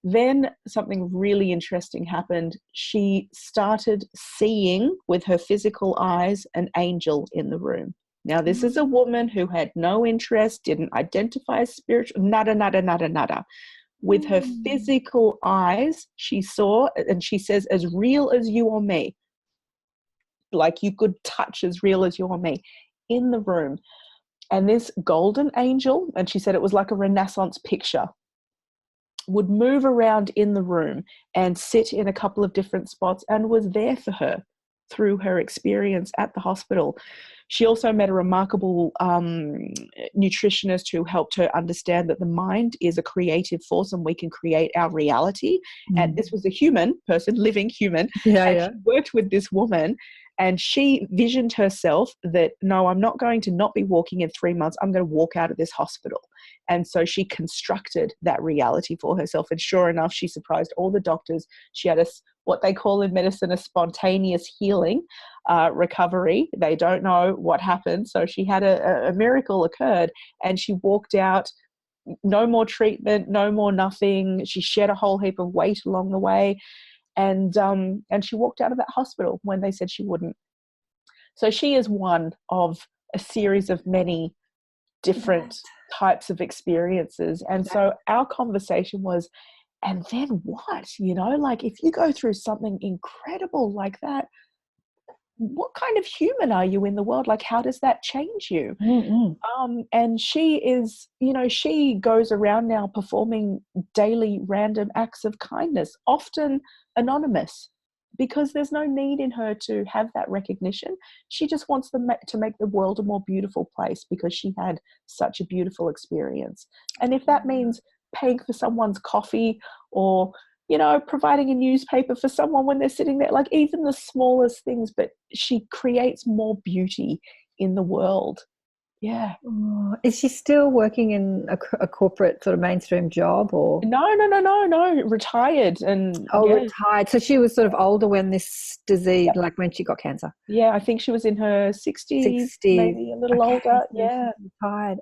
Then something really interesting happened. She started seeing with her physical eyes an angel in the room. Now, this is a woman who had no interest, didn't identify as spiritual, nada. With her physical eyes, she saw, and she says, as real as you or me, like you could touch as real as you or me, in the room. And this golden angel, and she said it was like a Renaissance picture, would move around in the room and sit in a couple of different spots and was there for her through her experience at the hospital. She also met a remarkable nutritionist who helped her understand that the mind is a creative force and we can create our reality. And this was a human person, living human. She worked with this woman and she visioned herself that, no, I'm not going to not be walking in 3 months. I'm going to walk out of this hospital. And so she constructed that reality for herself. And sure enough, she surprised all the doctors. She had what they call in medicine a spontaneous healing recovery. They don't know what happened. So she had a miracle occurred and she walked out, no more treatment, no more nothing. She shed a whole heap of weight along the way. And she walked out of that hospital when they said she wouldn't. So she is one of a series of many different types of experiences. And so our conversation was, and then what? You know, like if you go through something incredible like that, what kind of human are you in the world? Like, how does that change you? And she is, you know, she goes around now performing daily random acts of kindness, often anonymous, because there's no need in her to have that recognition. She just wants to make the world a more beautiful place because she had such a beautiful experience. And if that means paying for someone's coffee, or, you know, providing a newspaper for someone when they're sitting there, like even the smallest things, but she creates more beauty in the world. Yeah. Oh, is she still working in a corporate sort of mainstream job, or? No. Retired. And Retired. So she was sort of older when this disease, like when she got cancer. Yeah, I think she was in her 60s, 60s, maybe a little older. So yeah. Retired.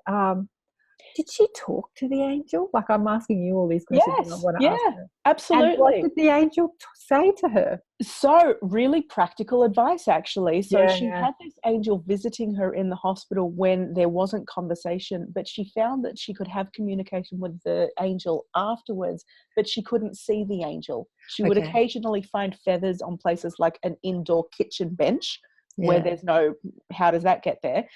Did she talk to the angel? Like, I'm asking you all these questions and I want to ask her. Absolutely. And what did the angel say to her? So really practical advice, actually. So she had this angel visiting her in the hospital when there wasn't conversation, but she found that she could have communication with the angel afterwards, but she couldn't see the angel. She would occasionally find feathers on places like an indoor kitchen bench where there's no, how does that get there?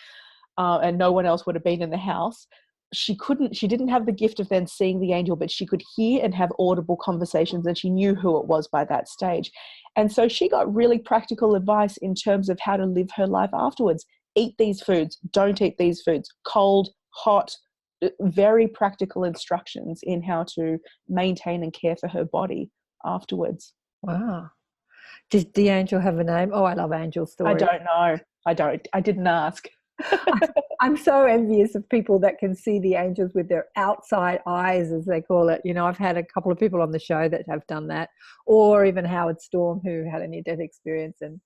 And no one else would have been in the house. She didn't have the gift of then seeing the angel, but she could hear and have audible conversations, and she knew who it was by that stage. And so she got really practical advice in terms of how to live her life afterwards. Eat these foods, don't eat these foods, cold, hot, very practical instructions in how to maintain and care for her body afterwards. Wow. Did the angel have a name? Oh, I love angel stories. I don't know. I didn't ask. I'm so envious of people that can see the angels with their outside eyes, as they call it. You know, I've had a couple of people on the show that have done that, or even Howard Storm, who had a near-death experience and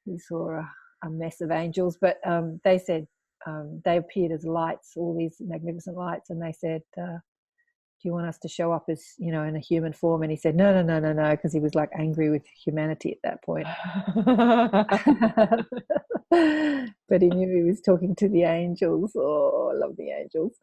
he saw a mess of angels. But they said they appeared as lights, all these magnificent lights, and they said, do you want us to show up as, you know, in a human form? And he said, no, because he was like angry with humanity at that point. But he knew he was talking to the angels. Oh, I love the angels.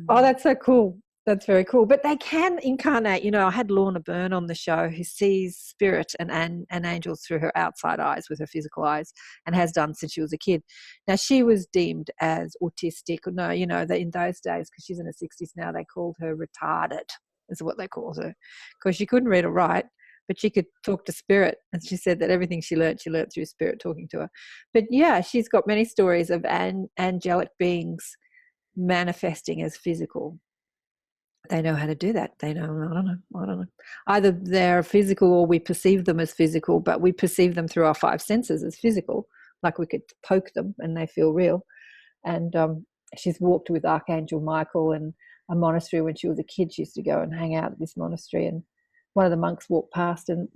Oh, that's so cool. That's very cool. But they can incarnate. You know, I had Lorna Byrne on the show, who sees spirit and angels through her outside eyes with her physical eyes, and has done since she was a kid. Now, she was deemed as autistic. No, you know, in those days, because she's in her 60s now, they called her retarded, is what they called her, because she couldn't read or write, but she could talk to spirit. And she said that everything she learnt through spirit talking to her. But yeah, she's got many stories of angelic beings manifesting as physical. They know how to do that. They know, I don't know. Either they're physical or we perceive them as physical, but we perceive them through our five senses as physical, like we could poke them and they feel real. And she's walked with Archangel Michael in a monastery when she was a kid. She used to go and hang out at this monastery, and one of the monks walked past and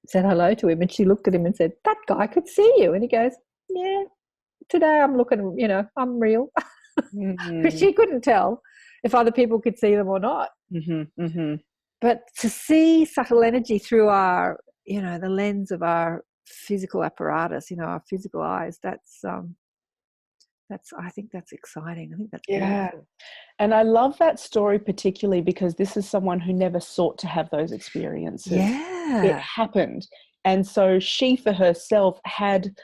said hello to him, and she looked at him and said, that guy could see you. And he goes, yeah, today I'm looking, you know, I'm real. Because she couldn't tell if other people could see them or not. But to see subtle energy through our, you know, the lens of our physical apparatus, you know, our physical eyes, I think that's exciting. I think that's beautiful. And I love that story particularly because this is someone who never sought to have those experiences. It happened. And so she, for herself, had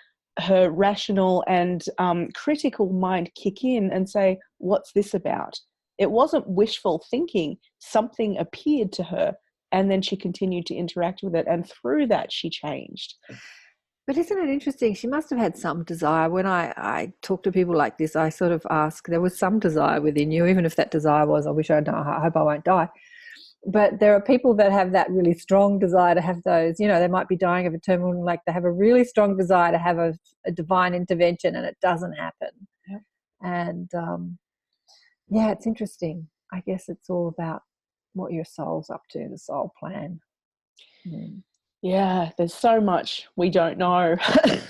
her rational and critical mind kick in and say, what's this about? It wasn't wishful thinking. Something appeared to her, and then she continued to interact with it. And through that, she changed. But isn't it interesting? She must have had some desire. When I talk to people like this, I sort of ask, there was some desire within you, even if that desire was, I wish I hope I won't die. But there are people that have that really strong desire to have those, you know, they might be dying of a terminal, like they have a really strong desire to have a divine intervention, and it doesn't happen. Yep. And, yeah, it's interesting. I guess it's all about what your soul's up to, the soul plan. Yeah, there's so much we don't know.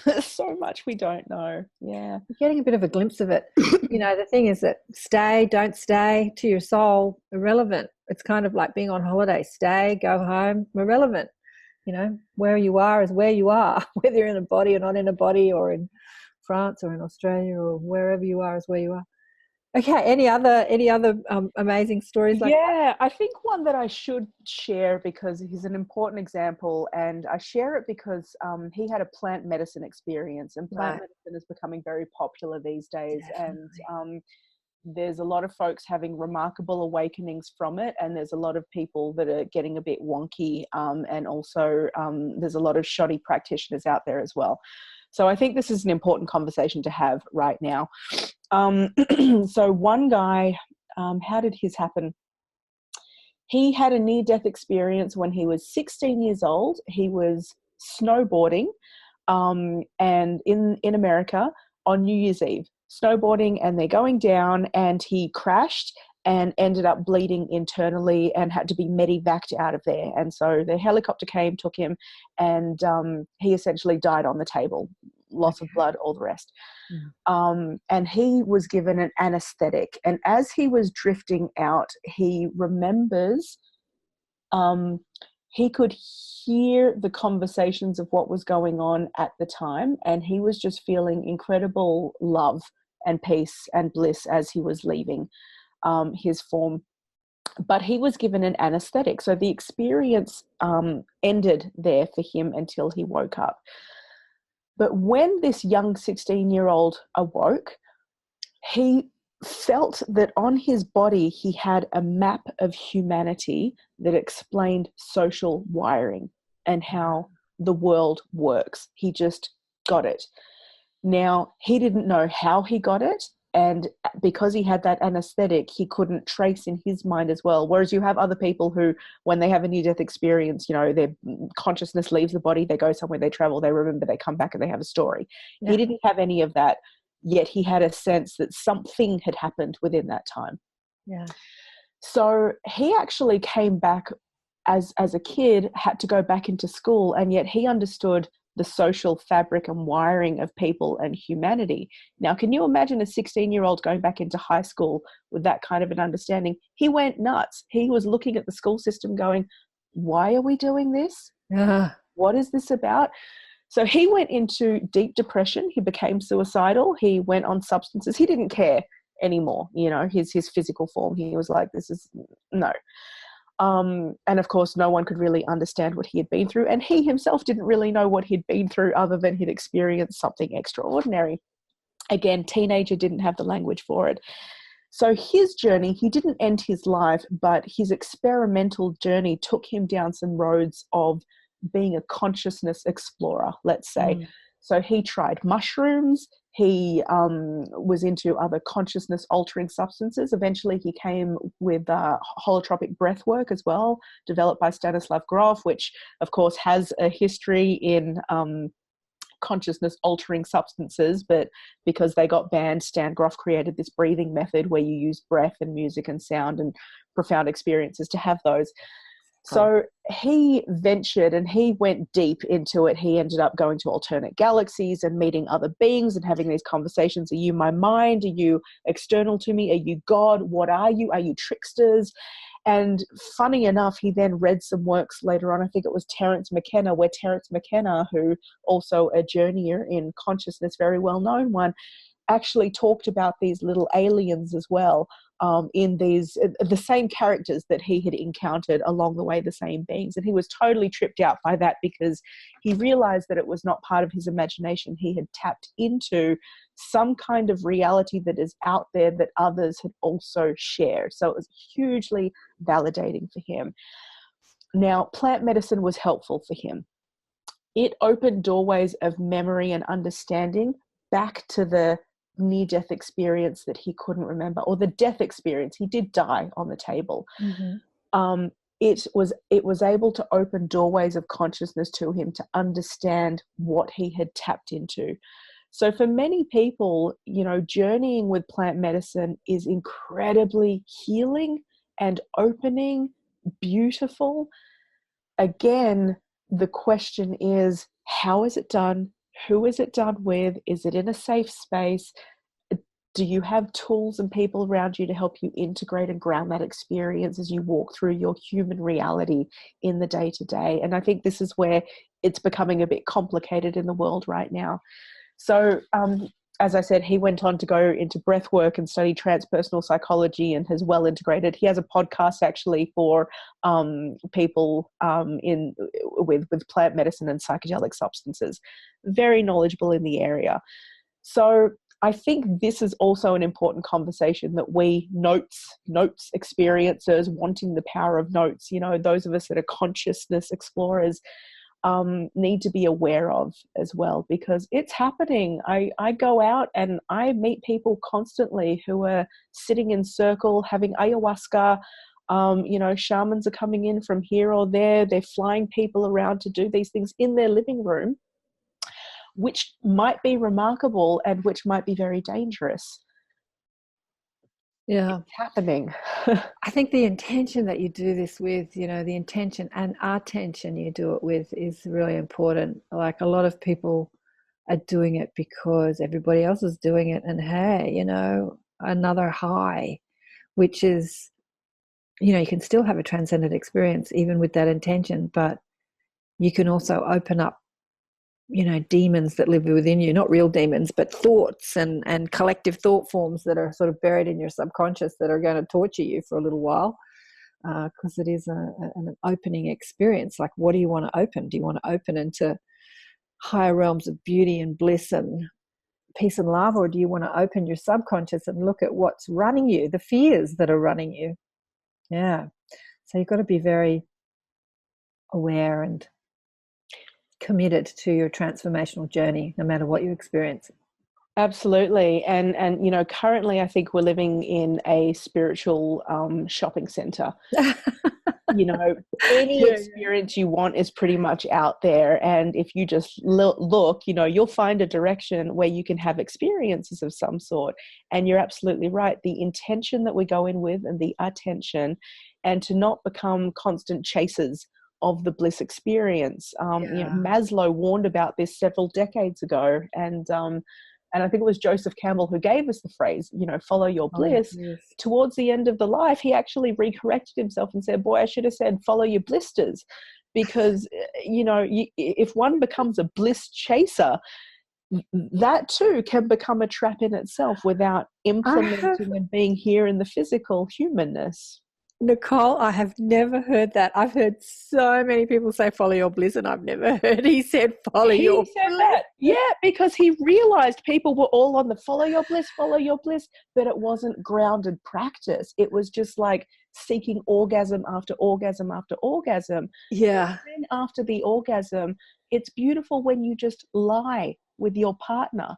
There's so much we don't know. Yeah. You're getting a bit of a glimpse of it. You know, the thing is that stay, don't stay, to your soul, irrelevant. It's kind of like being on holiday. Stay, go home, irrelevant. You know, where you are is where you are, whether you're in a body or not in a body, or in France or in Australia or wherever you are is where you are. Okay, any other amazing stories like that? Yeah, I think one that I should share because he's an important example, and I share it because he had a plant medicine experience, and plant medicine is becoming very popular these days. Definitely. And there's a lot of folks having remarkable awakenings from it, and there's a lot of people that are getting a bit wonky, and also there's a lot of shoddy practitioners out there as well. So I think this is an important conversation to have right now. So one guy, how did his happen? He had a near-death experience when he was 16 years old. He was snowboarding and in America on New Year's Eve, snowboarding, and they're going down, and he crashed and ended up bleeding internally and had to be medevaced out of there. And so the helicopter came, took him, and he essentially died on the table, loss of blood, all the rest. And he was given an anesthetic. And as he was drifting out, he remembers he could hear the conversations of what was going on at the time, and he was just feeling incredible love and peace and bliss as he was leaving his form. But he was given an anesthetic, so the experience ended there for him until he woke up. But when this young 16-year-old awoke, he felt that on his body he had a map of humanity that explained social wiring and how the world works. He just got it. Now, he didn't know how he got it, and because he had that anesthetic, he couldn't trace in his mind as well. Whereas you have other people who, when they have a near-death experience, you know, their consciousness leaves the body, they go somewhere, they travel, they remember, they come back, and they have a story. Yeah. He didn't have any of that, yet he had a sense that something had happened within that time. Yeah. So he actually came back as a kid, had to go back into school, and yet he understood the social fabric and wiring of people and humanity. Now, can you imagine a 16-year-old going back into high school with that kind of an understanding? He went nuts. He was looking at the school system going, why are we doing this? What is this about? So he went into deep depression. He became suicidal. He went on substances. He didn't care anymore, you know, his physical form. He was like, this is no. And of course, no one could really understand what he had been through. And he himself didn't really know what he'd been through other than he'd experienced something extraordinary. Again, teenager, didn't have the language for it. So his journey, he didn't end his life, but his experimental journey took him down some roads of being a consciousness explorer, let's say. So he tried mushrooms. He was into other consciousness altering substances. Eventually he came with holotropic breath work as well, developed by Stanislav Grof, which of course has a history in consciousness altering substances, but because they got banned, Stan Grof created this breathing method where you use breath and music and sound and profound experiences to have those. So he ventured and he went deep into it. He ended up going to alternate galaxies and meeting other beings and having these conversations. Are you my mind? Are you external to me? Are you God? What are you? Are you tricksters? And funny enough, he then read some works later on. I think it was Terence McKenna, where Terence McKenna, who also a journeyer in consciousness, very well known one, actually talked about these little aliens as well, in these the same characters that he had encountered along the way, the same beings. And he was totally tripped out by that because he realized that it was not part of his imagination. He had tapped into some kind of reality that is out there that others had also shared. So it was hugely validating for him. Now, plant medicine was helpful for him. It opened doorways of memory and understanding back to the near-death experience that he couldn't remember, or the death experience. He did die on the table. It was able to open doorways of consciousness to him to understand what he had tapped into. So for many people, you know, journeying with plant medicine is incredibly healing and opening, beautiful. Again, the question is, how is it done? Who is it done with? Is it in a safe space? Do you have tools and people around you to help you integrate and ground that experience as you walk through your human reality in the day-to-day? And I think this is where it's becoming a bit complicated in the world right now. So, as I said, he went on to go into breath work and study transpersonal psychology and has well integrated. He has a podcast actually for people with plant medicine and psychedelic substances. Very knowledgeable in the area. So I think this is also an important conversation that we notes experiencers wanting the power of notes, you know, those of us that are consciousness explorers, need to be aware of as well, because it's happening. I go out and I meet people constantly who are sitting in circle, having ayahuasca, Shamans are coming in from here or there. They're flying people around to do these things in their living room, which might be remarkable and which might be very dangerous. Yeah. It's happening. I think the intention that you do this with, the intention and attention you do it with is really important. Like, a lot of people are doing it because everybody else is doing it, and hey, another high, which is, you can still have a transcendent experience even with that intention, but you can also open up, demons that live within you, not real demons, but thoughts and collective thought forms that are sort of buried in your subconscious that are going to torture you for a little while, because it is an opening experience. Like, what do you want to open? Do you want to open into higher realms of beauty and bliss and peace and love, or do you want to open your subconscious and look at what's running you, the fears that are running you? Yeah. So you've got to be very aware and committed to your transformational journey, no matter what you experience. Absolutely. And currently I think we're living in a spiritual shopping center. Any experience you want is pretty much out there. And if you just look, you'll find a direction where you can have experiences of some sort. And you're absolutely right. The intention that we go in with, and the attention, and to not become constant chasers of the bliss experience. Maslow warned about this several decades ago. And I think it was Joseph Campbell who gave us the phrase, follow your bliss. Yes. Towards the end of the life, he actually recorrected himself and said, boy, I should have said, follow your blisters. Because, if one becomes a bliss chaser, that too can become a trap in itself without implementing and being here in the physical humanness. Nicole, I have never heard that. I've heard so many people say follow your bliss, and I've never heard he said follow your bliss. That. Yeah, because he realized people were all on the follow your bliss, but it wasn't grounded practice. It was just like seeking orgasm after orgasm after orgasm. Yeah. And then after the orgasm, it's beautiful when you just lie with your partner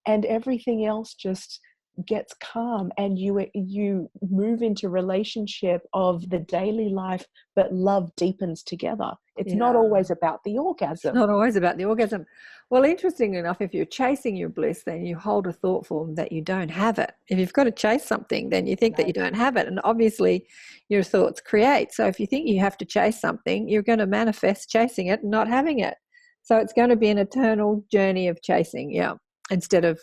and everything else just gets calm, and you move into relationship of the daily life, but love deepens together. It's not always about the orgasm. It's not always about the orgasm. Well, interesting enough, if you're chasing your bliss, then you hold a thought form that you don't have it. If you've got to chase something, then you think that you don't have it, and obviously your thoughts create. So if you think you have to chase something, you're going to manifest chasing it and not having it. So it's going to be an eternal journey of chasing, instead of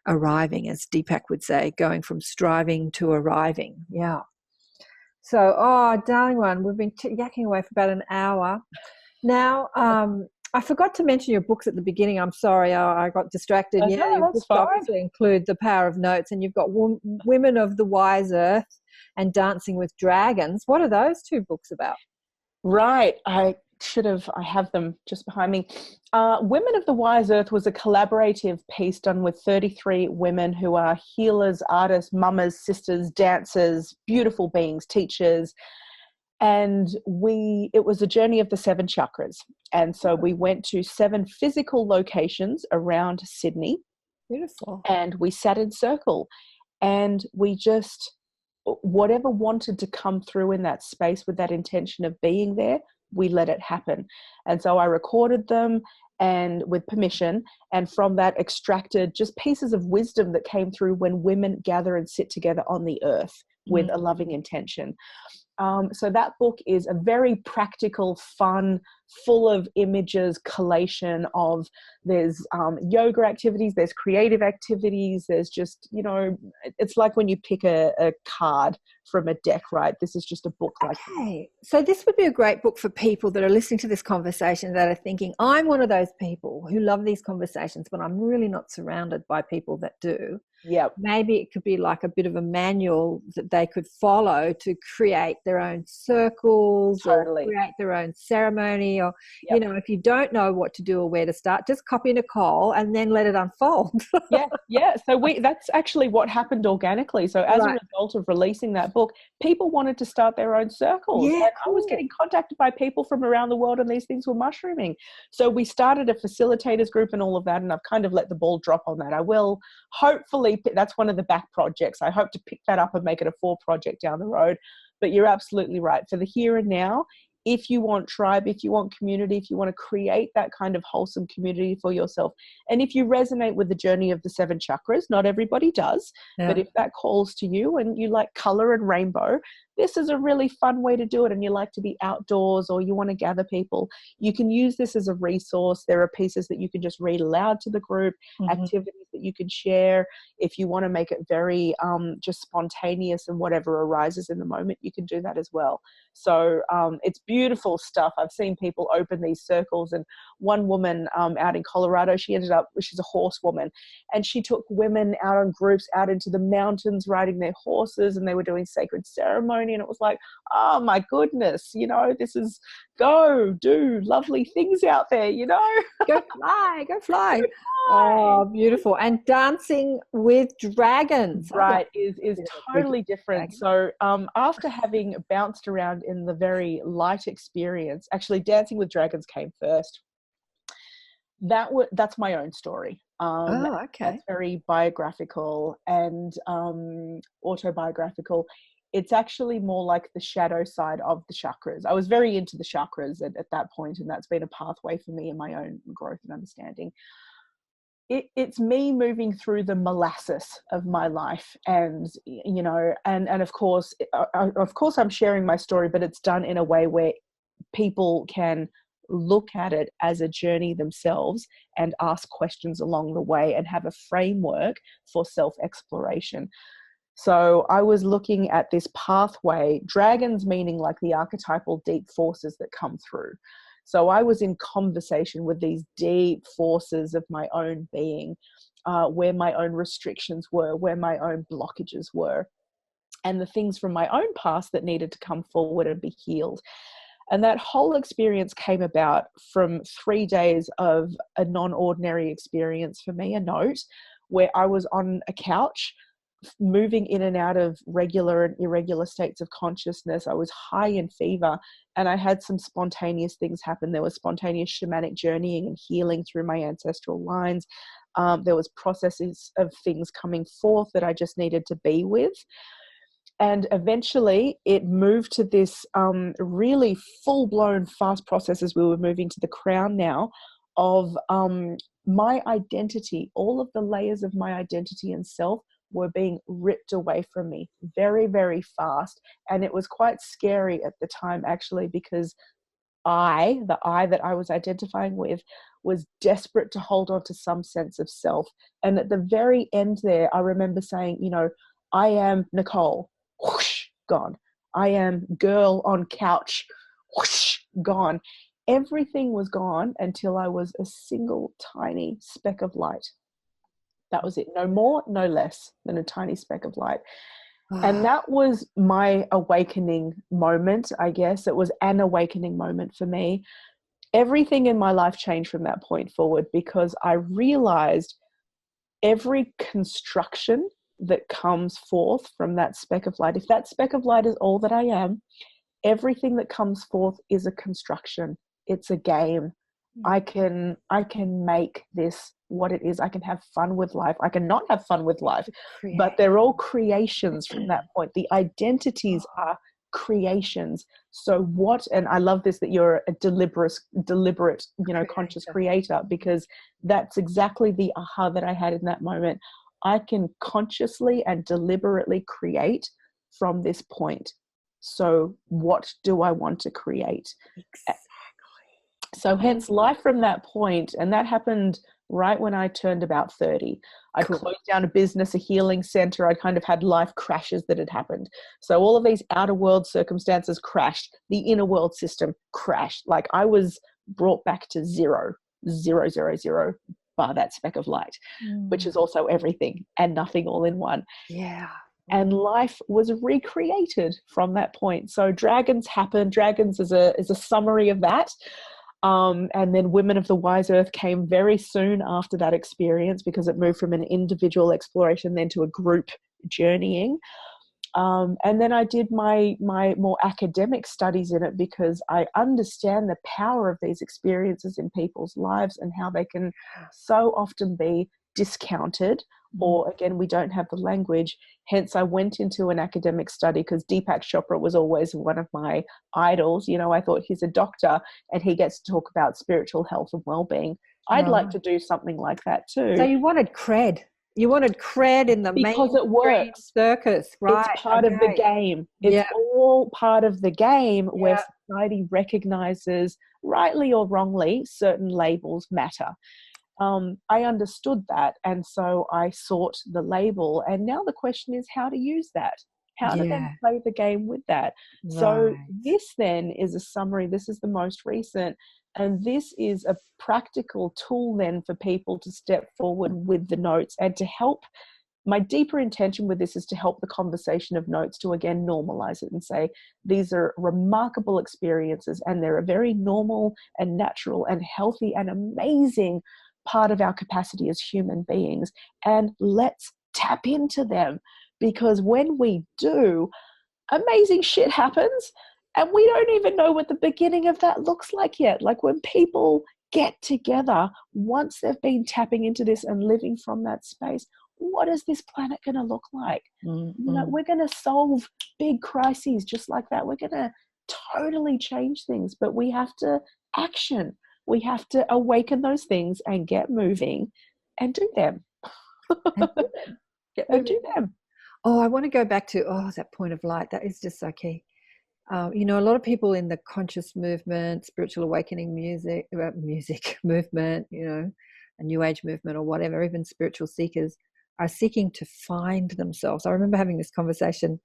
arriving, as Deepak would say, going from striving to arriving. Yeah. So, darling one, we've been yakking away for about an hour. Now, I forgot to mention your books at the beginning. I'm sorry, I got distracted. Your books obviously include The Power of Notes, and you've got Women of the Wise Earth and Dancing with Dragons. What are those two books about? Right. I have them just behind me. Women of the Wise Earth was a collaborative piece done with 33 women who are healers, artists, mamas, sisters, dancers, beautiful beings, teachers. And it was a journey of the 7 chakras. And so we went to 7 physical locations around Sydney. Beautiful. And we sat in circle, and we just, whatever wanted to come through in that space with that intention of being there, we let it happen. And so I recorded them, and with permission, and from that extracted just pieces of wisdom that came through when women gather and sit together on the earth with a loving intention. So that book is a very practical, fun, full of images, collation of, there's yoga activities, there's creative activities, there's just, it's like when you pick a card from a deck, right? This is just a book like that. Okay. So this would be a great book for people that are listening to this conversation that are thinking, I'm one of those people who love these conversations, but I'm really not surrounded by people that do. Yeah. Maybe it could be like a bit of a manual that they could follow to create their own circles, Totally. or create their own ceremony, or, if you don't know what to do or where to start, just copy Nicole and then let it unfold. Yeah. So that's actually what happened organically. So as a result of releasing that book, people wanted to start their own circles. Yeah, and I was getting contacted by people from around the world, and these things were mushrooming. So we started a facilitators group and all of that, and I've kind of let the ball drop on that. I will hopefully, that's one of the back projects. I hope to pick that up and make it a 4 project down the road. But you're absolutely right. For the here and now, if you want tribe, if you want community, if you want to create that kind of wholesome community for yourself, and if you resonate with the journey of the 7 chakras, not everybody does, but if that calls to you and you like color and rainbow, this is a really fun way to do it. And you like to be outdoors, or you want to gather people, you can use this as a resource. There are pieces that you can just read aloud to the group, activities that you can share. If you want to make it very just spontaneous and whatever arises in the moment, you can do that as well. So it's beautiful stuff. I've seen people open these circles, and one woman out in Colorado, she's a horsewoman, and she took women out on groups out into the mountains riding their horses, and they were doing sacred ceremony, and it was like, oh my goodness, this is do lovely things out there, Go fly. Oh, beautiful. And dancing with dragons. Right, is totally different. So after having bounced around in the very light experience, actually Dancing with Dragons came first. That's my own story. That's very biographical and autobiographical. It's actually more like the shadow side of the chakras. I was very into the chakras at that point, and that's been a pathway for me in my own growth and understanding. It's me moving through the molasses of my life, and and of course I'm sharing my story, but it's done in a way where people can look at it as a journey themselves and ask questions along the way and have a framework for self-exploration. So I was looking at this pathway, dragons meaning like the archetypal deep forces that come through. So I was in conversation with these deep forces of my own being, where my own restrictions were, where my own blockages were, and the things from my own past that needed to come forward and be healed. And that whole experience came about from 3 days of a non-ordinary experience for me, a note, where I was on a couch, moving in and out of regular and irregular states of consciousness. I was high in fever, and I had some spontaneous things happen. There was spontaneous shamanic journeying and healing through my ancestral lines. There was processes of things coming forth that I just needed to be with. And eventually it moved to this really full-blown fast process as we were moving to the crown now of my identity. All of the layers of my identity and self were being ripped away from me very, very fast. And it was quite scary at the time, actually, because the I that I was identifying with was desperate to hold on to some sense of self. And at the very end there, I remember saying, I am Nicole, whoosh, gone. I am girl on couch, whoosh, gone. Everything was gone until I was a single tiny speck of light. That was it. No more, no less than a tiny speck of light. And that was my awakening moment, I guess. It was an awakening moment for me. Everything in my life changed from that point forward, because I realized every construction that comes forth from that speck of light, if that speck of light is all that I am, everything that comes forth is a construction. It's a game. I can make this what it is. I can have fun with life. I can not have fun with life, but they're all creations from that point. The identities are creations. So what, and I love this, that you're a deliberate, conscious creator, because that's exactly the aha that I had in that moment. I can consciously and deliberately create from this point. So what do I want to create? Exactly. So hence life from that point, and that happened right when I turned about 30. I closed down a business, a healing center. I kind of had life crashes that had happened. So all of these outer world circumstances crashed. The inner world system crashed. Like I was brought back to zero, bar that speck of light, which is also everything and nothing all in one. Yeah. And life was recreated from that point. So dragons happened. Dragons is a summary of that. And then Women of the Wise Earth came very soon after that experience, because it moved from an individual exploration then to a group journeying. And then I did my more academic studies in it, because I understand the power of these experiences in people's lives and how they can so often be discounted or again, we don't have the language. Hence, I went into an academic study because Deepak Chopra was always one of my idols. You know, I thought he's a doctor and he gets to talk about spiritual health and well-being. I'd like to do something like that too. So you wanted cred. You wanted cred in the because it works. circus, right? It's part of the game. It's all part of the game where society recognizes, rightly or wrongly, certain labels matter. I understood that, and so I sought the label. And now the question is how to use that. How to then play the game with that. Right. So this then is a summary. This is the most recent. And this is a practical tool then for people to step forward with the notes and to help. My deeper intention with this is to help the conversation of notes to again normalize it and say these are remarkable experiences and they're a very normal and natural and healthy and amazing part of our capacity as human beings. And let's tap into them, because when we do, amazing shit happens. And we don't even know what the beginning of that looks like yet. Like when people get together, once they've been tapping into this and living from that space, what is this planet going to look like? You know, we're going to solve big crises just like that. We're going to totally change things, but we have to action. We have to awaken those things and get moving and do them. And do them. Oh, I want to go back to, that point of light. That is just so key. You know, a lot of people in the conscious movement, spiritual awakening music movement, you know, a new age movement or whatever, even spiritual seekers are seeking to find themselves. I remember having this conversation.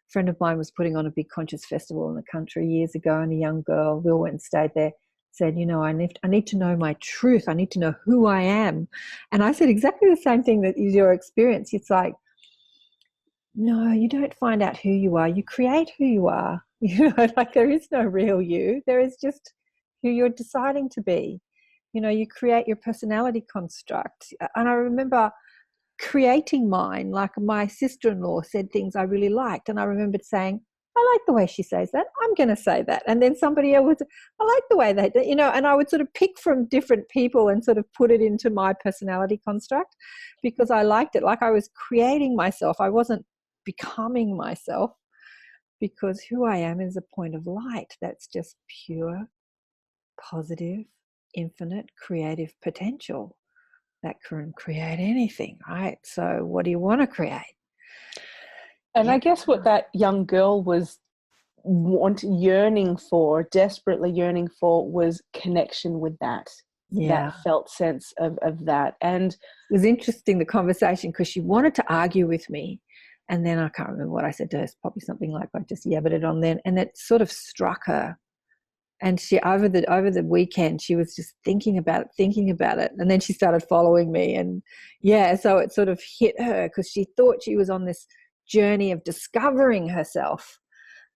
A friend of mine was putting on a big conscious festival in the country years ago, and a young girl, we all went and stayed there, said, you know, I need to know my truth. I need to know who I am. And I said exactly the same thing that is your experience. It's like, no, you don't find out who you are. You create who you are. You know, like there is no real you. There is just who you're deciding to be. You know, you create your personality construct. And I remember creating mine, like my sister-in-law said things I really liked. And I remembered saying, I like the way she says that. I'm going to say that. And then somebody else would, I like the way they, you know, and I would sort of pick from different people and sort of put it into my personality construct because I liked it. Like I was creating myself. I wasn't becoming myself, because who I am is a point of light. That's just pure, positive, infinite, creative potential that can create anything, right? So what do you want to create? And I guess what that young girl was desperately yearning for, was connection with that. That felt sense of that. And it was interesting, the conversation, because she wanted to argue with me. And then I can't remember what I said to her. It's probably something like I just yabbered it on then. And it sort of struck her. And she, over the weekend, she was just thinking about it. And then she started following me. And so it sort of hit her, because she thought she was on this journey of discovering herself.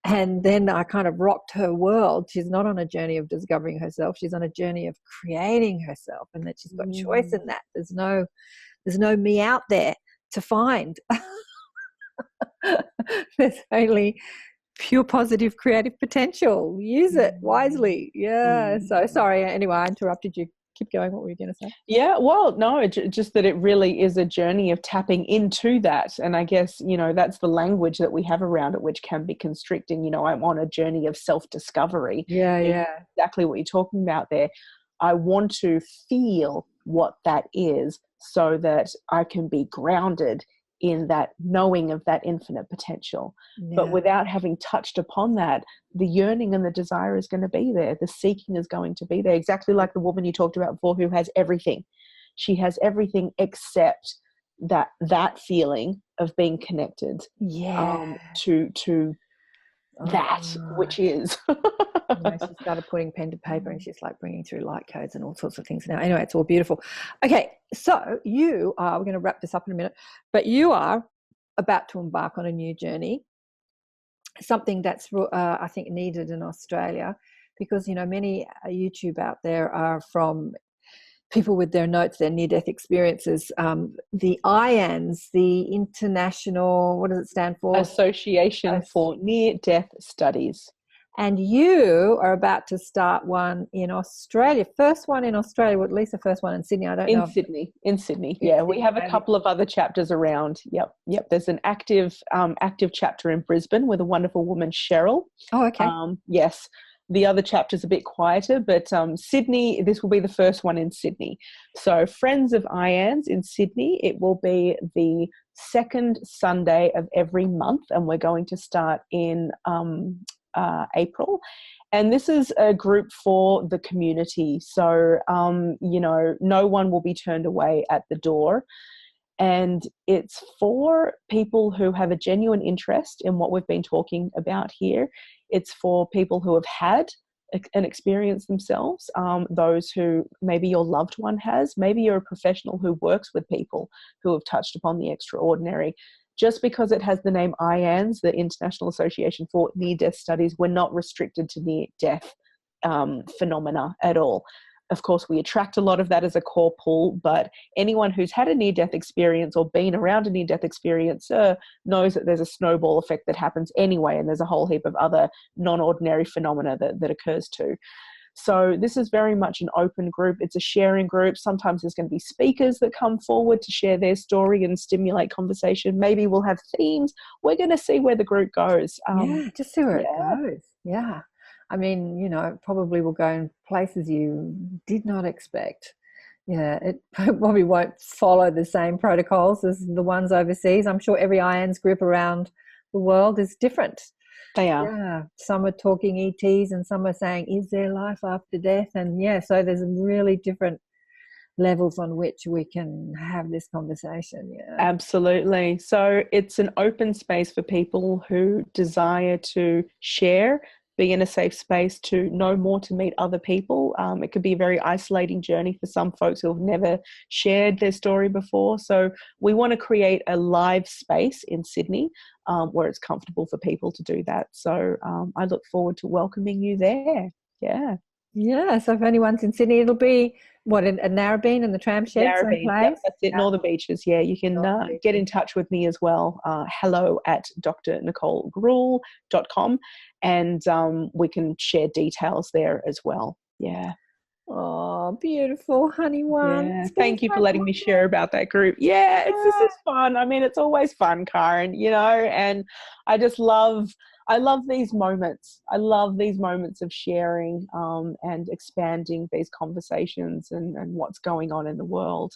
And then I kind of rocked her world. She's not on a journey of discovering herself. She's on a journey of creating herself, and that she's got choice in that. There's no me out there to find. There's only pure positive creative potential. Use it wisely. So sorry, anyway, I interrupted you. Keep going. What were you going to say? Well, no, just that it really is a journey of tapping into that. And I guess, you know, that's the language that we have around it, which can be constricting. You know, I'm on a journey of self-discovery. Exactly what you're talking about there. I want to feel what that is so that I can be grounded in that knowing of that infinite potential. But without having touched upon that, the yearning and the desire is going to be there. The seeking is going to be there. Exactly like the woman you talked about before, who has everything. She has everything except that feeling of being connected to that which is. She started putting pen to paper, and she's like bringing through light codes and all sorts of things now. Anyway, it's all beautiful. Okay, so you are, we're going to wrap this up in a minute, but you are about to embark on a new journey, something that's I think needed in Australia, because, you know, many YouTube out there are from people with their notes, their near-death experiences. The IANS, the International, what does it stand for? Association for Near-Death Studies. And you are about to start one in Australia. First one in Australia, or at least the first one in Sydney. I don't know. In Sydney. Yeah, we have a couple of other chapters around. Yep. There's an active chapter in Brisbane with a wonderful woman, Cheryl. Oh, okay. Yes. The other chapter's a bit quieter, but Sydney, this will be the first one in Sydney. So Friends of IANS in Sydney, it will be the second Sunday of every month, and we're going to start in April. And this is a group for the community. So, no one will be turned away at the door. And it's for people who have a genuine interest in what we've been talking about here. It's for people who have had an experience themselves, those who maybe your loved one has, maybe you're a professional who works with people who have touched upon the extraordinary. Just because it has the name IANS, the International Association for Near-Death Studies, we're not restricted to near-death phenomena at all. Of course, we attract a lot of that as a core pool, but anyone who's had a near-death experience or been around a near-death experience knows that there's a snowball effect that happens anyway, and there's a whole heap of other non-ordinary phenomena that occurs too. So this is very much an open group. It's a sharing group. Sometimes there's going to be speakers that come forward to share their story and stimulate conversation. Maybe we'll have themes. We're going to see where the group goes. Just see where it goes. Yeah. I mean, it probably will go in places you did not expect. Yeah, it probably won't follow the same protocols as the ones overseas. I'm sure every IANS group around the world is different. They are. Yeah, some are talking ETs and some are saying, is there life after death? And so there's really different levels on which we can have this conversation. Yeah, absolutely. So it's an open space for people who desire to share, be in a safe space, to know more, to meet other people. It could be a very isolating journey for some folks who have never shared their story before. So we want to create a live space in Sydney where it's comfortable for people to do that. So I look forward to welcoming you there. Yeah. Yeah, so if anyone's in Sydney, it'll be, in Narrabeen and the tram shed? Narrabeen, yep, that's it, and all the beaches. Yeah, you can get in touch with me as well. hello@drnicolegruel.com, and we can share details there as well. Yeah. Oh, beautiful, honey one. Yeah. Thank you for letting me share about that group. Yeah, this is fun. I mean, it's always fun, Karen, and I just love these moments. I love these moments of sharing and expanding these conversations and what's going on in the world.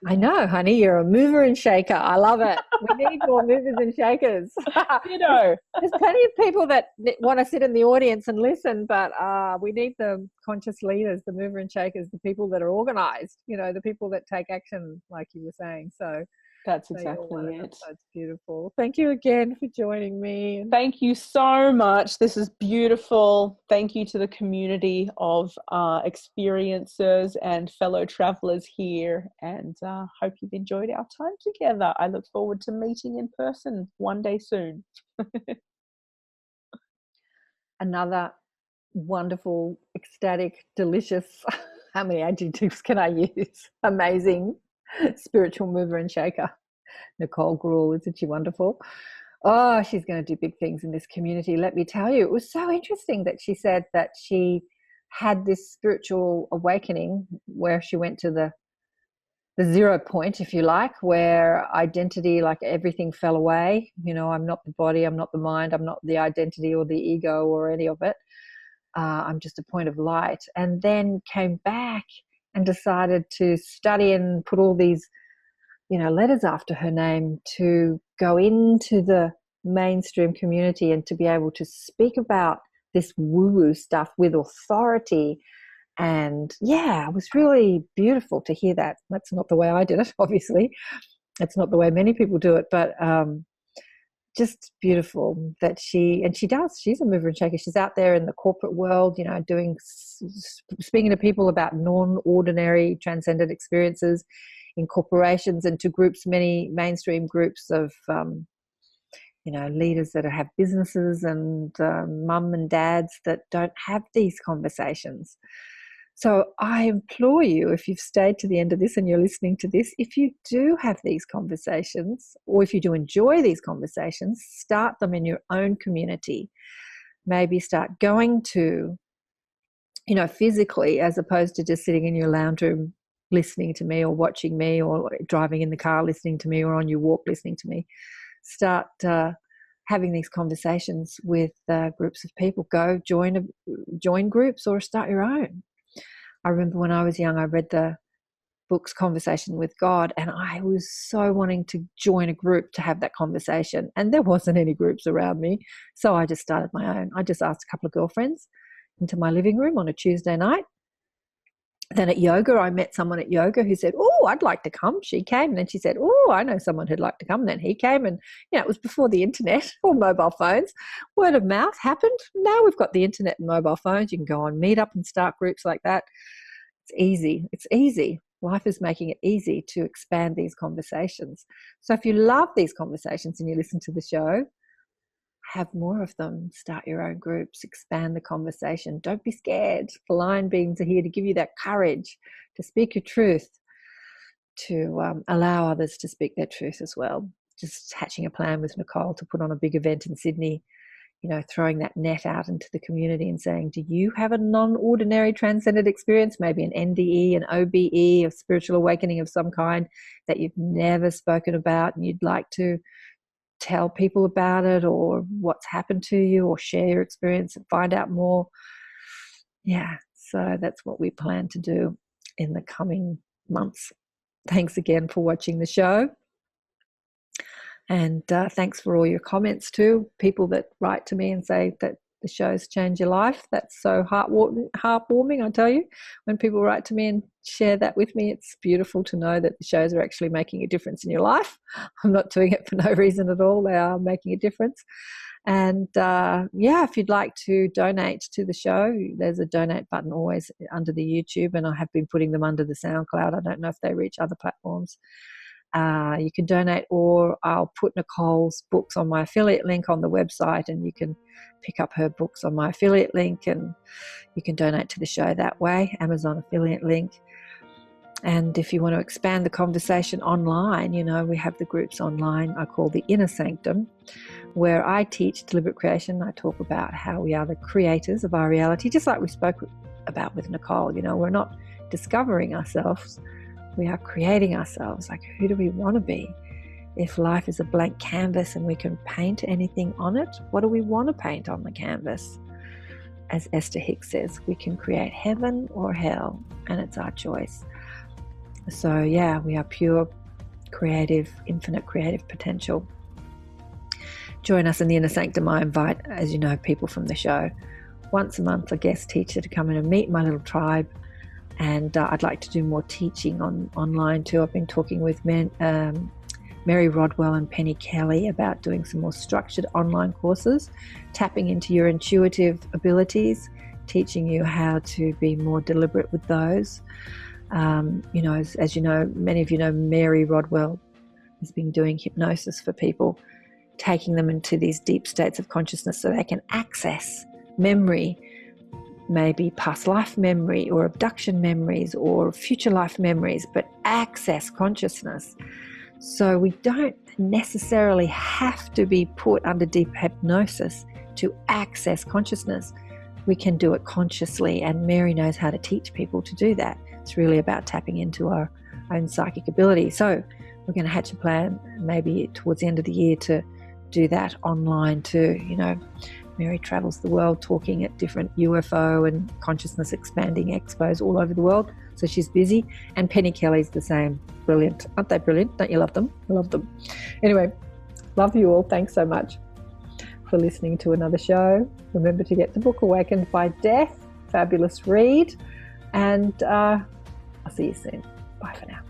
I know, honey, you're a mover and shaker. I love it. We need more movers and shakers. There's plenty of people that want to sit in the audience and listen, but we need the conscious leaders, the mover and shakers, the people that are organized, the people that take action, like you were saying. So that's exactly it. That's beautiful. Thank you again for joining me. Thank you so much. This is beautiful. Thank you to the community of experiencers and fellow travelers here, and hope you've enjoyed our time together. I look forward to meeting in person one day soon. Another wonderful, ecstatic, delicious, how many adjectives can I use? Amazing spiritual mover and shaker, Nicole Gruel. Isn't she wonderful? Oh, she's going to do big things in this community. Let me tell you, it was so interesting that she said that she had this spiritual awakening where she went to the 0 point, if you like, where identity, like everything fell away. I'm not the body, I'm not the mind, I'm not the identity or the ego or any of it. I'm just a point of light. And then came back and decided to study and put all these, letters after her name to go into the mainstream community and to be able to speak about this woo-woo stuff with authority. And it was really beautiful to hear that. That's not the way I did it, obviously. That's not the way many people do it, but just beautiful that she's a mover and shaker. She's out there in the corporate world, speaking to people about non-ordinary transcendent experiences in corporations and to groups, many mainstream groups of, leaders that have businesses and mum and dads that don't have these conversations. So I implore you, if you've stayed to the end of this and you're listening to this, if you do have these conversations, or if you do enjoy these conversations, start them in your own community. maybe start going to, physically, as opposed to just sitting in your lounge room listening to me or watching me or driving in the car listening to me or on your walk listening to me. Start having these conversations with groups of people. Go join groups or start your own. I remember when I was young, I read the books Conversation with God, and I was so wanting to join a group to have that conversation, and there wasn't any groups around me, so I just started my own. I just asked a couple of girlfriends into my living room on a Tuesday night. Then at yoga, I met someone at yoga who said, "Oh, I'd like to come." She came, and then she said, "Oh, I know someone who'd like to come." And then he came, and it was before the internet or mobile phones. Word of mouth happened. Now we've got the internet and mobile phones. You can go on Meetup and start groups like that. It's easy. It's easy. Life is making it easy to expand these conversations. So if you love these conversations and you listen to the show, have more of them. Start your own groups. Expand the conversation. Don't be scared. The lion beings are here to give you that courage to speak your truth, to allow others to speak their truth as well. Just hatching a plan with Nicole to put on a big event in Sydney, throwing that net out into the community and saying, do you have a non-ordinary transcendent experience, maybe an NDE, an OBE, a spiritual awakening of some kind that you've never spoken about and you'd like to tell people about it, or what's happened to you, or share your experience and find out more? Yeah, so that's what we plan to do in the coming months. Thanks again for watching the show. And thanks for all your comments too. People that write to me and say that the show's changed your life. That's so heartwarming, I tell you. When people write to me and share that with me, it's beautiful to know that the shows are actually making a difference in your life. I'm not doing it for no reason at all. They are making a difference. And if you'd like to donate to the show, there's a donate button always under the YouTube, and I have been putting them under the SoundCloud. I don't know if they reach other platforms. You can donate, or I'll put Nicole's books on my affiliate link on the website, and you can pick up her books on my affiliate link, and you can donate to the show that way, Amazon affiliate link. And if you want to expand the conversation online, we have the groups online I call the Inner Sanctum, where I teach deliberate creation. I talk about how we are the creators of our reality, just like we spoke about with Nicole. We're not discovering ourselves. We are creating ourselves. Like, who do we want to be? If life is a blank canvas and we can paint anything on it, what do we want to paint on the canvas? As Esther Hicks says, we can create heaven or hell, and it's our choice. So yeah, we are pure, creative, infinite creative potential. Join us in the Inner Sanctum. I invite, as you know, people from the show. Once a month, a guest teacher to come in and meet my little tribe. And I'd like to do more teaching online too. I've been talking with Mary Rodwell and Penny Kelly about doing some more structured online courses, tapping into your intuitive abilities, teaching you how to be more deliberate with those. As you know, many of you know, Mary Rodwell has been doing hypnosis for people, taking them into these deep states of consciousness so they can access memory, maybe past life memory or abduction memories or future life memories, but access consciousness. So we don't necessarily have to be put under deep hypnosis to access consciousness. We can do it consciously, and Mary knows how to teach people to do that. It's really about tapping into our own psychic ability. So we're going to hatch a plan maybe towards the end of the year to do that online too. Mary travels the world talking at different UFO and consciousness expanding expos all over the world. So she's busy. And Penny Kelly's the same. Brilliant. Aren't they brilliant? Don't you love them? I love them. Anyway, love you all. Thanks so much for listening to another show. Remember to get the book Awakened by Death. Fabulous read. And I'll see you soon. Bye for now.